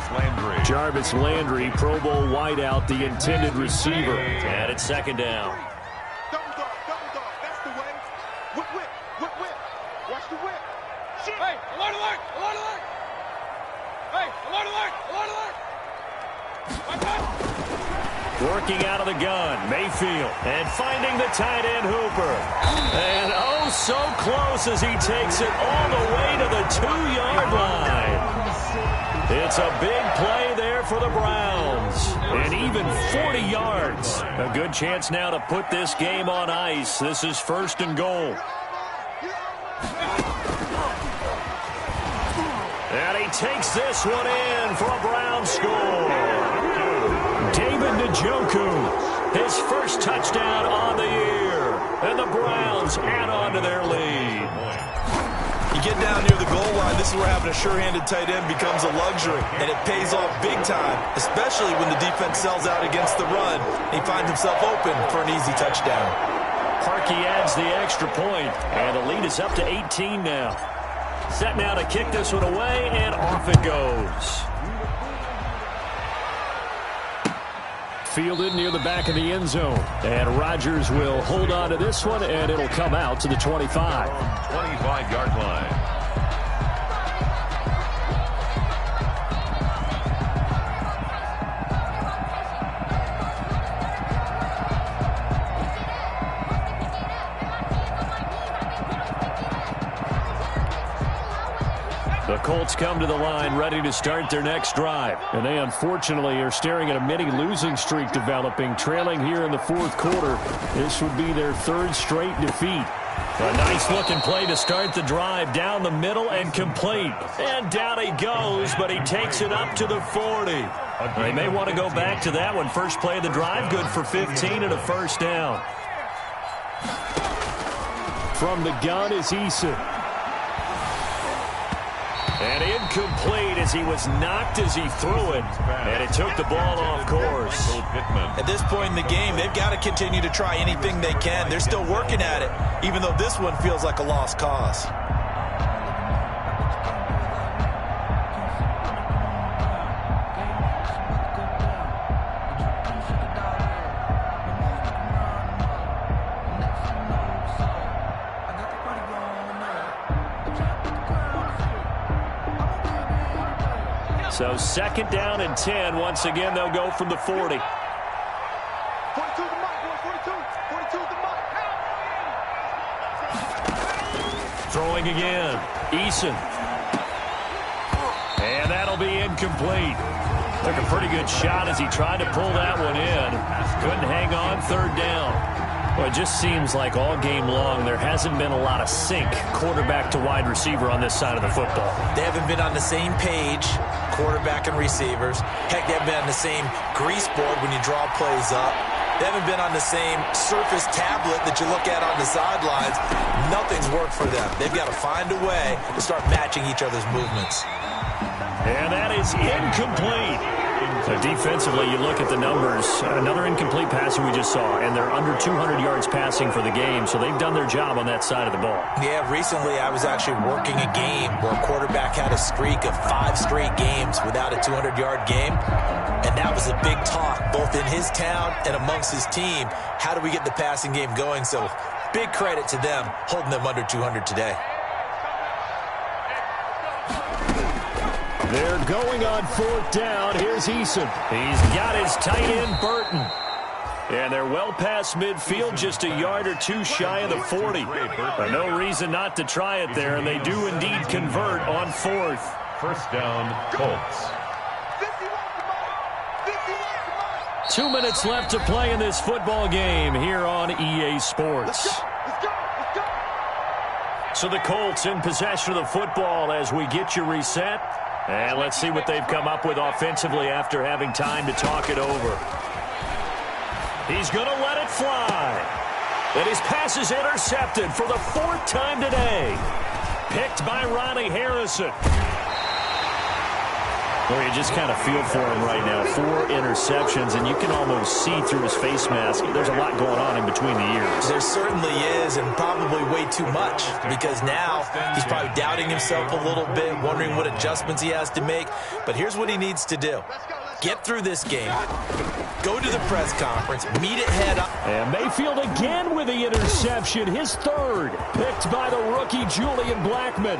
Jarvis Landry, Pro Bowl wideout, the intended receiver. And it's second down. Double dog, that's the way. Whip. Watch the whip. Shit. Hey, alert. Hey, alert. Working out of the gun, Mayfield, and finding the tight end Hooper. And oh, so close as he takes it all the way to the 2-yard line. It's a big play there for the Browns. And even 40 yards. A good chance now to put this game on ice. This is first and goal. And he takes this one in for a Browns score. David Njoku, his first touchdown on the year. And the Browns add on to their lead. You get down near the goal line, this is where having a sure-handed tight end becomes a luxury. And it pays off big time, especially when the defense sells out against the run. He finds himself open for an easy touchdown. Parkey adds the extra point, and the lead is up to 18 now. Set now to kick this one away, and off it goes. Fielded near the back of the end zone. And Rodgers will hold on to this one, and it'll come out to the 25. 25-yard line. The Colts come to the line ready to start their next drive. And they unfortunately are staring at a mini losing streak developing, trailing here in the fourth quarter. This would be their third straight defeat. A nice-looking play to start the drive down the middle and complete. And down he goes, but he takes it up to the 40. They may want to go back to that one. First play of the drive, good for 15 and a first down. From the gun is Eason. And incomplete as he was knocked as he threw it. And it took the ball off course. At this point in the game, they've got to continue to try anything they can. They're still working at it, even though this one feels like a lost cause. So second down and 10. Once again, they'll go from the 40. 42 the mark, boy. 42 the mark. Throwing again. Eason. And that'll be incomplete. Took a pretty good shot as he tried to pull that one in. Couldn't hang on. Third down. Well, it just seems like all game long there hasn't been a lot of sync quarterback to wide receiver on this side of the football. They haven't been on the same page, quarterback and receivers. Heck, they haven't been on the same grease board when you draw plays up. They haven't been on the same Surface tablet that you look at on the sidelines. Nothing's worked for them. They've got to find a way to start matching each other's movements. And that is incomplete. Defensively, you look at the numbers. Another incomplete passing we just saw, and they're under 200 yards passing for the game, so they've done their job on that side of the ball. Yeah, recently I was actually working a game where a quarterback had a streak of 5 straight games without a 200-yard game, and that was a big talk both in his town and amongst his team. How do we get the passing game going? So big credit to them holding them under 200 today. They're going on fourth down. Here's Eason. He's got his tight end, Burton. And they're well past midfield, just a yard or two shy of the 40. But no reason not to try it there, and they do indeed convert on fourth. First down, Colts. 2 minutes left to play in this football game here on EA Sports. So the Colts in possession of the football as we get you reset. And let's see what they've come up with offensively after having time to talk it over. He's going to let it fly. And his pass is intercepted for the 4th time today. Picked by Ronnie Harrison. Well, you just kind of feel for him right now. 4 interceptions, and you can almost see through his face mask. There's a lot going on in between the ears. There certainly is, and probably way too much, because now he's probably doubting himself a little bit, wondering what adjustments he has to make. But here's what he needs to do. Get through this game, go to the press conference, meet it head up. And Mayfield again with the interception, his 3rd, picked by the rookie Julian Blackmon.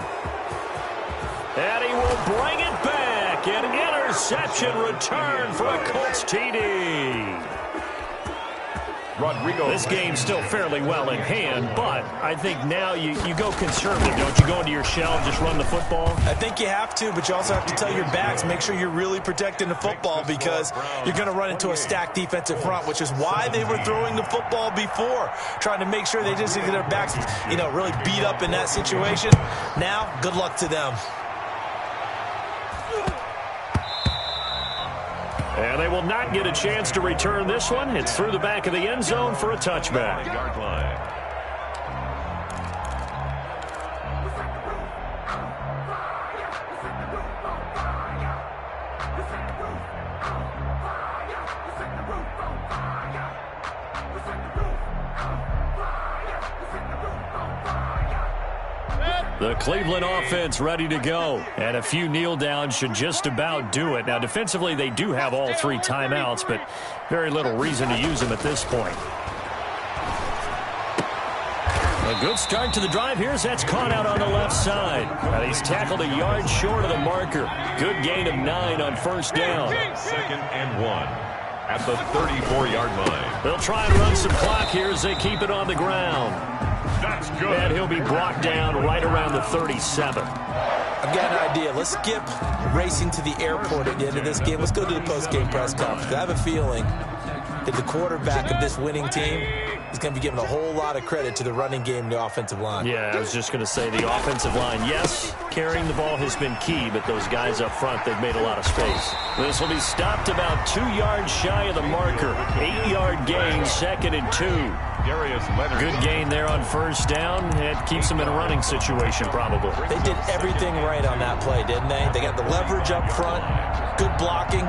And he will bring it back. An interception return for a Colts TD. This game's still fairly well in hand, but I think now you go conservative, don't you? Go into your shell and just run the football? I think you have to, but you also have to tell your backs, make sure you're really protecting the football, because you're going to run into a stacked defensive front, which is why they were throwing the football before, trying to make sure they just get their backs, really beat up in that situation. Now, good luck to them. And they will not get a chance to return this one. It's through the back of the end zone for a touchback. Yard line. The Cleveland offense ready to go. And a few kneel downs should just about do it. Now, defensively, they do have all 3 timeouts, but very little reason to use them at this point. A good start to the drive here as that's caught out on the left side. And he's tackled a yard short of the marker. Good gain of 9 on first down. 2nd and 1 at the 34-yard line. They'll try and run some clock here as they keep it on the ground. That's good. And he'll be brought down right around the 37. I've got an idea. Let's skip racing to the airport at the end of this game. Let's go to the post-game press conference. I have a feeling that the quarterback of this winning team is going to be giving a whole lot of credit to the running game and the offensive line. Yeah, I was just going to say the offensive line. Yes, carrying the ball has been key, but those guys up front, they've made a lot of space. This will be stopped about 2 yards shy of the marker. 8-yard gain, 2nd and 2. Good gain there on first down. It keeps them in a running situation, probably. They did everything right on that play, didn't they? They got the leverage up front, good blocking,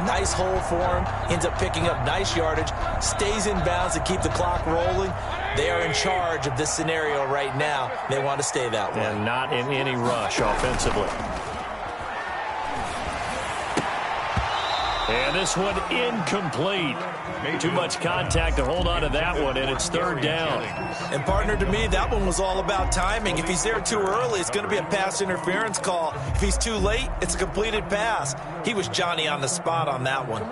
nice hole for him, ends up picking up nice yardage, stays in bounds to keep the clock rolling. They are in charge of this scenario right now. They want to stay that way. And not in any rush offensively. And this one incomplete. Too much contact to hold on to that one, and it's 3rd down. And, partner, to me, that one was all about timing. If he's there too early, it's going to be a pass interference call. If he's too late, it's a completed pass. He was Johnny on the spot on that one.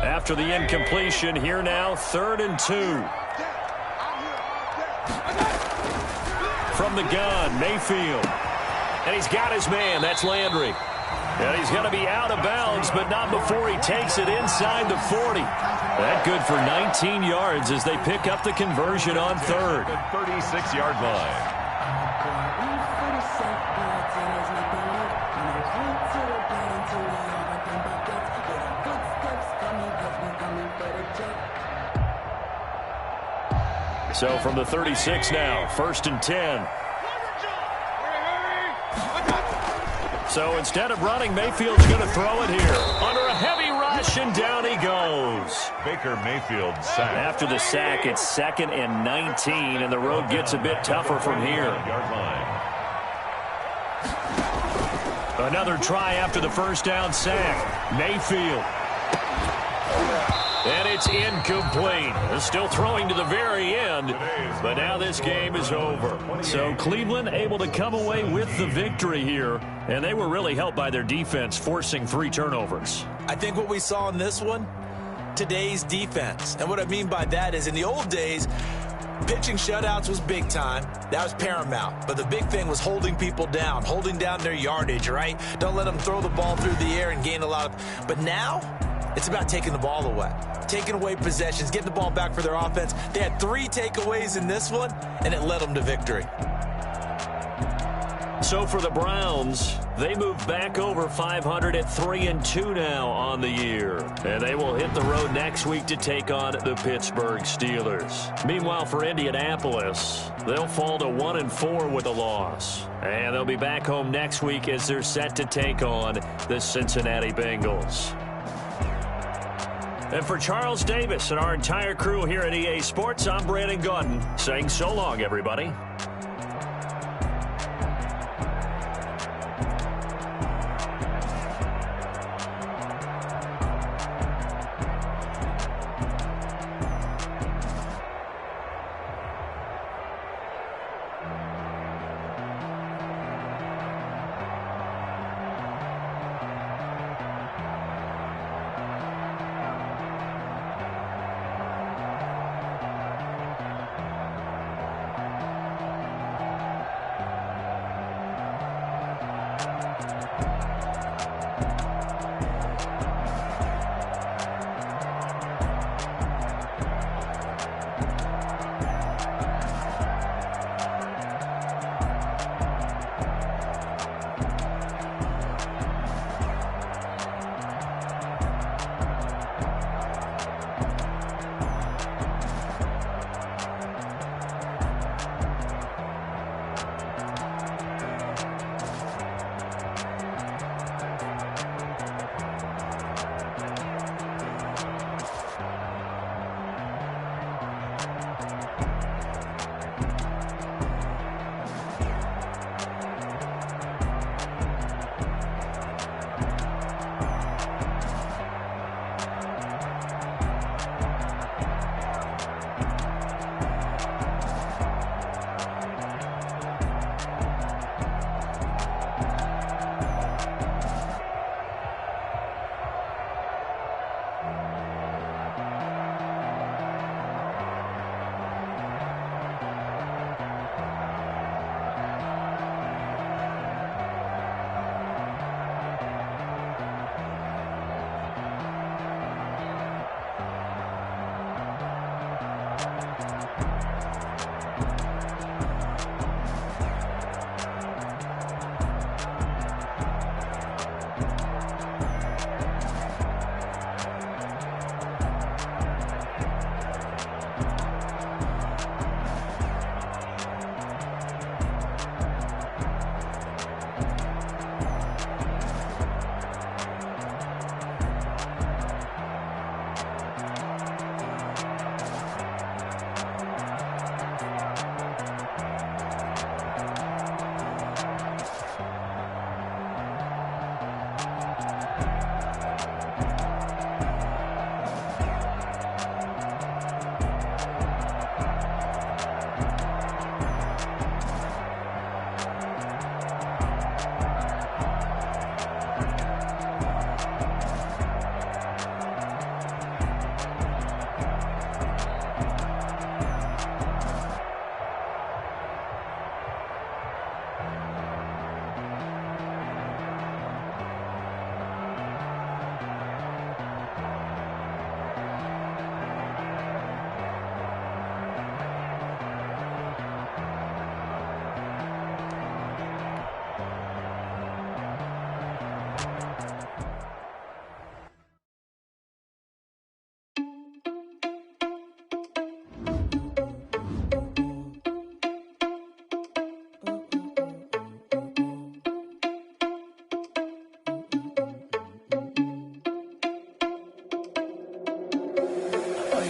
After the incompletion, here now, 3rd and 2. From the gun, Mayfield. And he's got his man. That's Landry. And he's going to be out of bounds, but not before he takes it inside the 40. That good for 19 yards as they pick up the conversion on 3rd. 36-yard line. So from the 36 now, 1st and 10. So instead of running, Mayfield's going to throw it here. Under a heavy rush, and down he goes. Baker Mayfield sacked. After the sack, it's 2nd and 19, and the road gets a bit tougher from here. Another try after the first down sack. Mayfield. And it's incomplete. They're still throwing to the very end, but now this game is over. So Cleveland able to come away with the victory here, and they were really helped by their defense forcing 3 turnovers. I think what we saw in this one, today's defense. And what I mean by that is in the old days, pitching shutouts was big time. That was paramount. But the big thing was holding people down, holding down their yardage, right? Don't let them throw the ball through the air and gain a lot of... But now, it's about taking the ball away. Taking away possessions, getting the ball back for their offense. They had 3 takeaways in this one, and it led them to victory. So for the Browns, they move back over 500 at 3-2 now on the year. And they will hit the road next week to take on the Pittsburgh Steelers. Meanwhile, for Indianapolis, they'll fall to 1-4 with a loss. And they'll be back home next week as they're set to take on the Cincinnati Bengals. And for Charles Davis and our entire crew here at EA Sports, I'm Brandon Gaudin saying so long, everybody.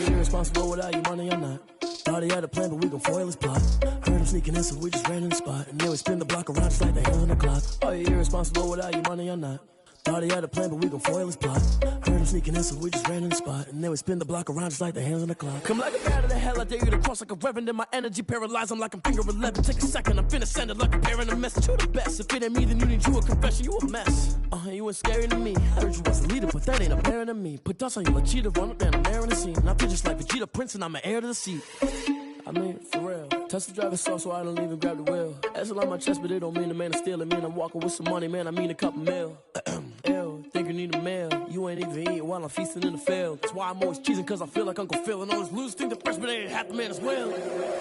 Irresponsible without your money or not. Thought he had a plan, but we gon' foil his plot. Heard him sneaking in, so we just ran in the spot. And then we spin the block around just like the hands on the clock. Are you irresponsible without your money or not? Thought he had a plan, but we gon' foil his plot. Heard him sneaking in, so we just ran in the spot. And then we spin the block around just like the hands on the clock. Come like a bat of the hell, I dare you to cross like a reverend. In my energy paralyzed, I'm like I'm finger 11. Take a second, I'm finna send it like a parent a message. You the best, if it ain't me, then you need you a confession. You a mess, you ain't scary to me. I heard you was a leader, but that ain't apparent to me. Put dust on you like cheetah, run up down, I'm airing the scene. And I feel just like Vegeta Prince, and I'm an heir to the seat. I mean, for real. Touch the driver's soft, so I don't even grab the wheel. S on my chest, but it don't mean the man is stealing. Man, I'm walking with some money, man, I mean a couple mil. Ew, think you need a meal. You ain't even eating while I'm feasting in the field. That's why I'm always cheesing, cause I feel like Uncle Phil. And all this losers think the freshman ain't half the man as well.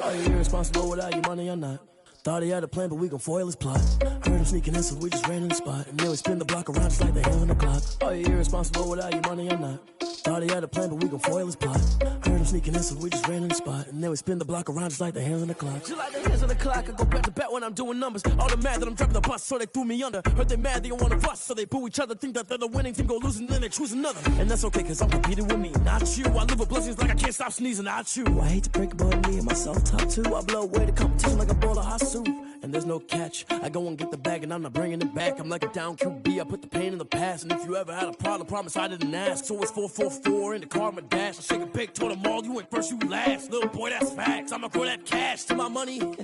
Are you irresponsible without your money or not? Thought he had a plan, but we gon' foil his plot. Heard him sneaking in, so we just ran in the spot. And then we spin the block around just like the hand on the clock. Are you irresponsible without your money or not? Thought he had a plan, but we gon' foil his plot. Heard him sneaking in, so we just ran in the spot. And then we spin the block around just like the hands on the clock. Just like the hands on the clock, I go back to back when I'm doing numbers. All the mad that I'm dropping the bus, so they threw me under. Heard they mad, they don't wanna bust, so they boo each other. Think that they're the winning team, go losing, then they choose another. And that's okay, cause I'm competing with me, not you. I live with blessings like I can't stop sneezing, not you. I hate to break it, but me and myself top two. I blow away the competition like a bowl of hot soup. And there's no catch. I go and get the bag and I'm not bringing it back. I'm like a down QB, I put the pain in the past. And if you ever had a problem, promise I didn't ask. So it's 4-4-4 in the car, my dash. I shake a big, told them all, you went first, you last. Little boy, that's facts. I'ma throw that cash to my money. You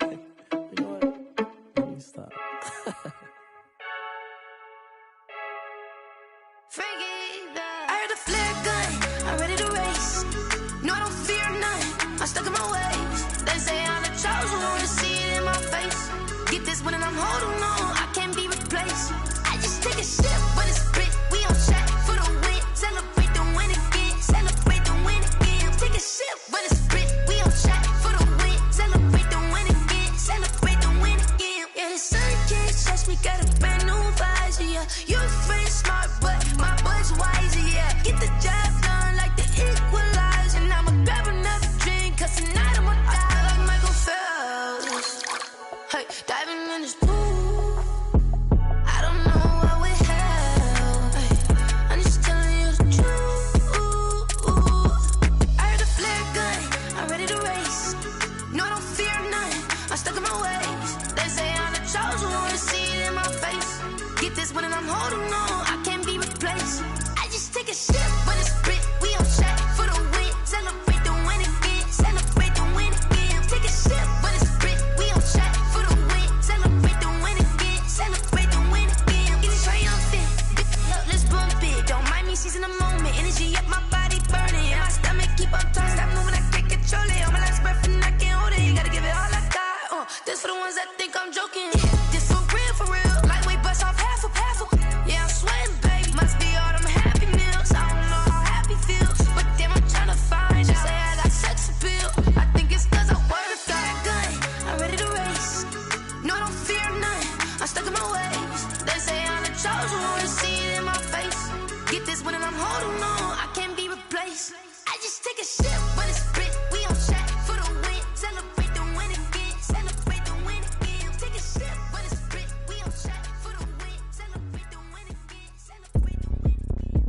know what? Let me stop. I heard a flare gun, I'm ready to race. No, I don't fear none, I'm stuck in my ways. They say I'm the chosen one, see it in my face. Get this one and I'm holding on, I can't be replaced. I just take a sip, but it's spit. We on track for the win. Celebrate the win again, celebrate the win again. Take a sip, but it's spit. We on track for the win. Celebrate the win again, celebrate the win again. Yeah, the sun can't touch me, got a brand new visor, yeah. Your friend's smart, but my bud's wiser, yeah. Get the job done like the equalizer. And I'ma grab another drink, cause tonight I'ma die like Michael Phelps. Hey, diving in this pool, I don't know what we have. Hey, I'm just telling you the truth. I heard a flare gun, I'm ready to race. No, I don't fear none, I'm stuck in my ways. They say I'm the chosen one, see it in my face. Get this one and I'm holding on, I can't be replaced. I just take a sip, but it's spit. We on track for the win. Celebrate the win again, celebrate the win again. Take a sip, but it's spit. We on track for the win. Celebrate the win again, celebrate the win again. Get it triumphant, look, let's bump it. Don't mind me seizing the moment. Energy up, my body burning. And my stomach keep up turning. Stop moving, I can't control it. On my last breath and I can't hold it. You gotta give it all I got. This for the ones that think I'm joking. This for real, for real. Lightweight bust off half a. Yeah, I'm sweating, babe. Must be all them happy meals. I don't know how happy feels, but damn, I'm tryna find you. Say I got sex appeal. I think it's cause I work. Got a gun, I'm ready to race. No, I don't fear none, I'm stuck in my ways. They say I'm the chosen one, see it in my face. Get this one and I'm holding on, I can't be replaced. I just take a sip, but it's spit. We on track for the win. Celebrate the win again, celebrate the win again. Take a sip, but it's spit. We on track for the win. Celebrate the win again, celebrate the win again.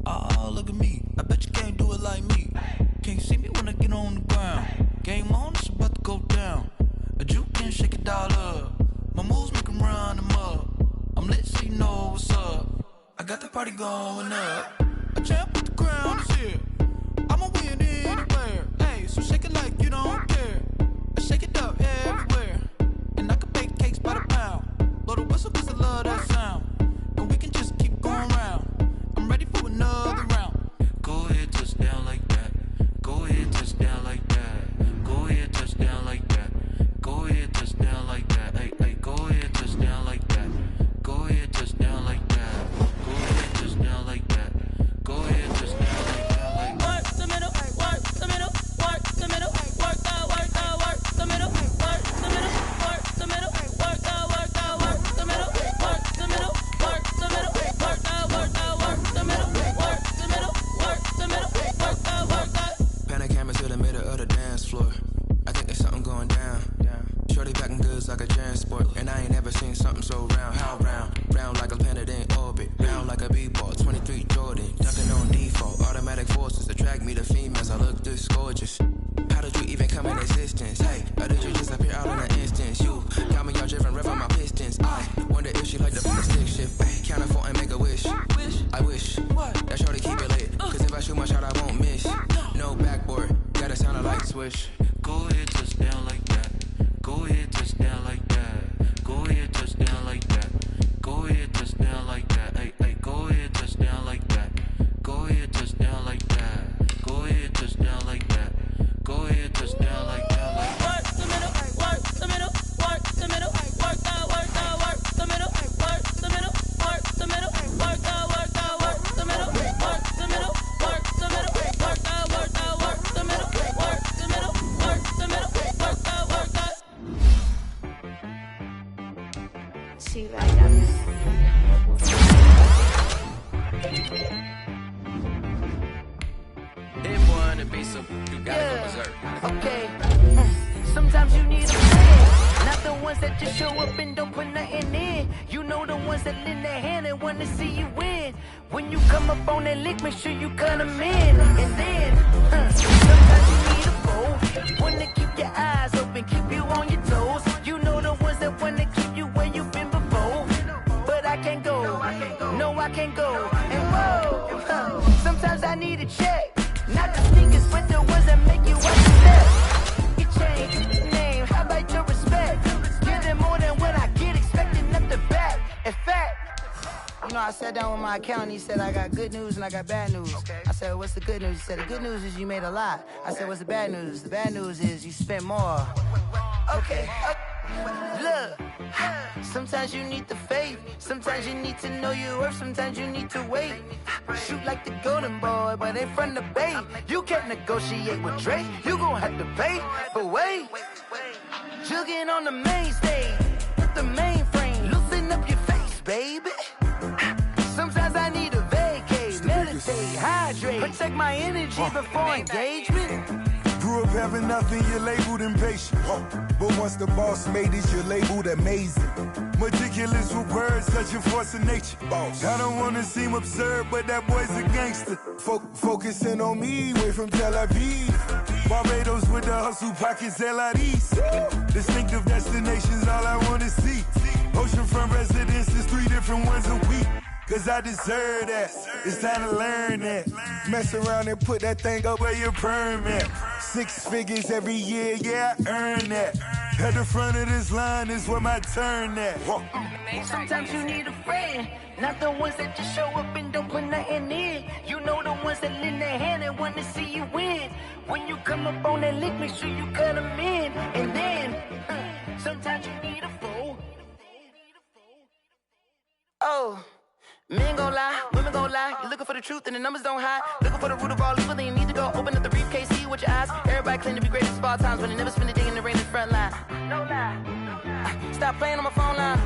Oh, look at me. I bet you can't do it like me. Can't see me when I get on the ground. Game on, it's about to go down. A juke and shake it all up. My moves make them run them up. I'm lit so you know what's up. I got the party going up. A champ with the crown is here. I'ma win anywhere. Hey, so shake it like you don't care. I shake it up everywhere. And I can bake cakes by the pound. Blow the whistle cause I love that sound. And we can just keep going round. I'm ready for another round. Go ahead, touch down like that. Go ahead, touch down like that. Go ahead, touch down like that. Go ahead, touch down like that. Hey, hey, go ahead, touch down like that. Go ahead, touch down like that. Go ahead, touch down like that. Go ahead, touch down like that. Like Work the middle, work the middle, work the middle, work the middle, work the middle, work the middle, work the middle, work the middle, work the middle, work the middle, work the middle, work the middle, work the middle, work the. Panic cameras to the middle of the dance floor. I think there's something going down. Shorty packing goods like a transport. And I ain't never seen something so round. How round? Round like a planet in orbit. Round like a b-ball. 23 Jordan. Dunking on default. Automatic forces attract me to females. I look this gorgeous. How did you even come in existence? Hey, how did you just appear out in an instance? You got me all driven, revving my pistons. I wonder if she like the stick shift. Ay, count a 4 and make a wish. I wish that shorty keep it lit. Cause if I shoot my shot, I won't miss. No backboard. Gotta sound a light switch. go ahead, touch down like that. Go ahead, touch down like that. Go ahead, touch down like that. Go ahead, touch down like that. Hey, hey, go ahead, touch down like that. Go ahead, touch down like that. Go ahead, touch down like that. Go ahead, touch down like that. Like work the middle, work the middle, Hit one and be so you gotta go berserk. Okay. Sometimes you need a friend, not the ones that just show up and don't put nothing in. You know the ones that lend their hand and want to see you win. When you come up on that lick, make sure you cut them in. And then, sometimes you need a foe, one to keep your eyes open, keep you on your toes. You know the ones that want to keep you where you've been before. But I can't go, no I can't go. And whoa, sometimes I need a check, not the sneakers, but the ones that make you upset. Change name, how about your respect? Give them more than what I get, expecting them to back. In fact, you know, I sat down with my accountant, he said I got good news and I got bad news. I said, what's the good news? He said, the good news is you made a lot. I said, what's the bad news? The bad news is you spent more. Okay. Look, sometimes you need the faith, sometimes you need to know your worth, sometimes you need to wait. Shoot like the golden boy, but ain't from the bay. You can't negotiate with Drake, you gon' have to pay. But wait, jugging on the main stage, with the mainframe, loosen up your face, baby. Sometimes I need a vacate, meditate, hydrate, protect my energy before engagement. Grew up having nothing, you're labeled impatient. But once the boss made it, you're labeled amazing. Meticulous with words, such a force of nature. I don't wanna seem absurd, but that boy's a gangster. Focusing on me, way from Tel Aviv. Barbados with the hustle pockets, LIDs. Distinctive destinations, all I wanna see. Oceanfront residences, 3 different ones a week. Cause I deserve that, it's time to learn that. Mess around and put that thing up where your permit. 6 figures every year, yeah, I earn that. At the front of this line is where my turn at. Sometimes you need a friend, not the ones that just show up and don't put nothing in. You know the ones that lend their hand and want to see you win. When you come up on that lick, make sure you cut them in. And then, sometimes you need a foe. Oh. Men gon' lie, women gon' lie. You're looking for the truth and the numbers don't hide. Looking for the root of all evil, then you need to go open up the briefcase, see with your eyes. Everybody claim to be greatest of all times, but they never spend a day in the rain in the front line. No lie. Stop playing on my phone line.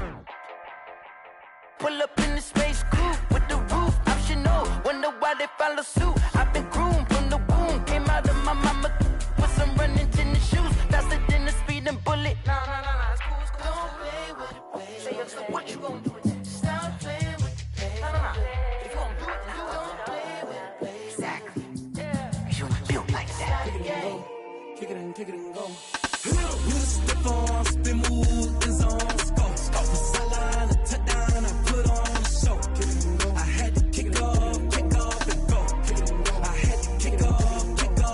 Pull up in the space coupe with the roof optional. Wonder why they follow suit. I've been groomed from the womb. Came out of my mama with some running tennis shoes. Faster than the speeding bullet. Nah, it's cool, it's cool. Don't play with it, baby. Say what you gon' do with it? Stop playing. If you don't do it, then you don't play with it, baby. Exactly. Yeah. You built like that. Kick it and go. You step on, spin move, is on scope. The sideline, a touchdown, I put on the show. I had to kick off and go. I had to kick off and go.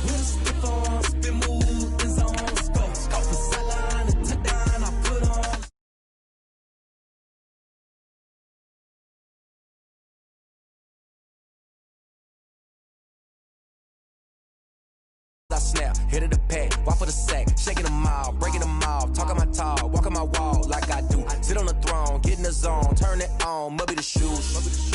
You step on, spin move, is on scope. The sideline, a touchdown, I put on. I snap, hit of the pack, walk for the sack, shaking them all, breaking them all, talking my talk, walking my wall like I do. Sit on the throne, get in the zone, turn it on, mubby the shoes.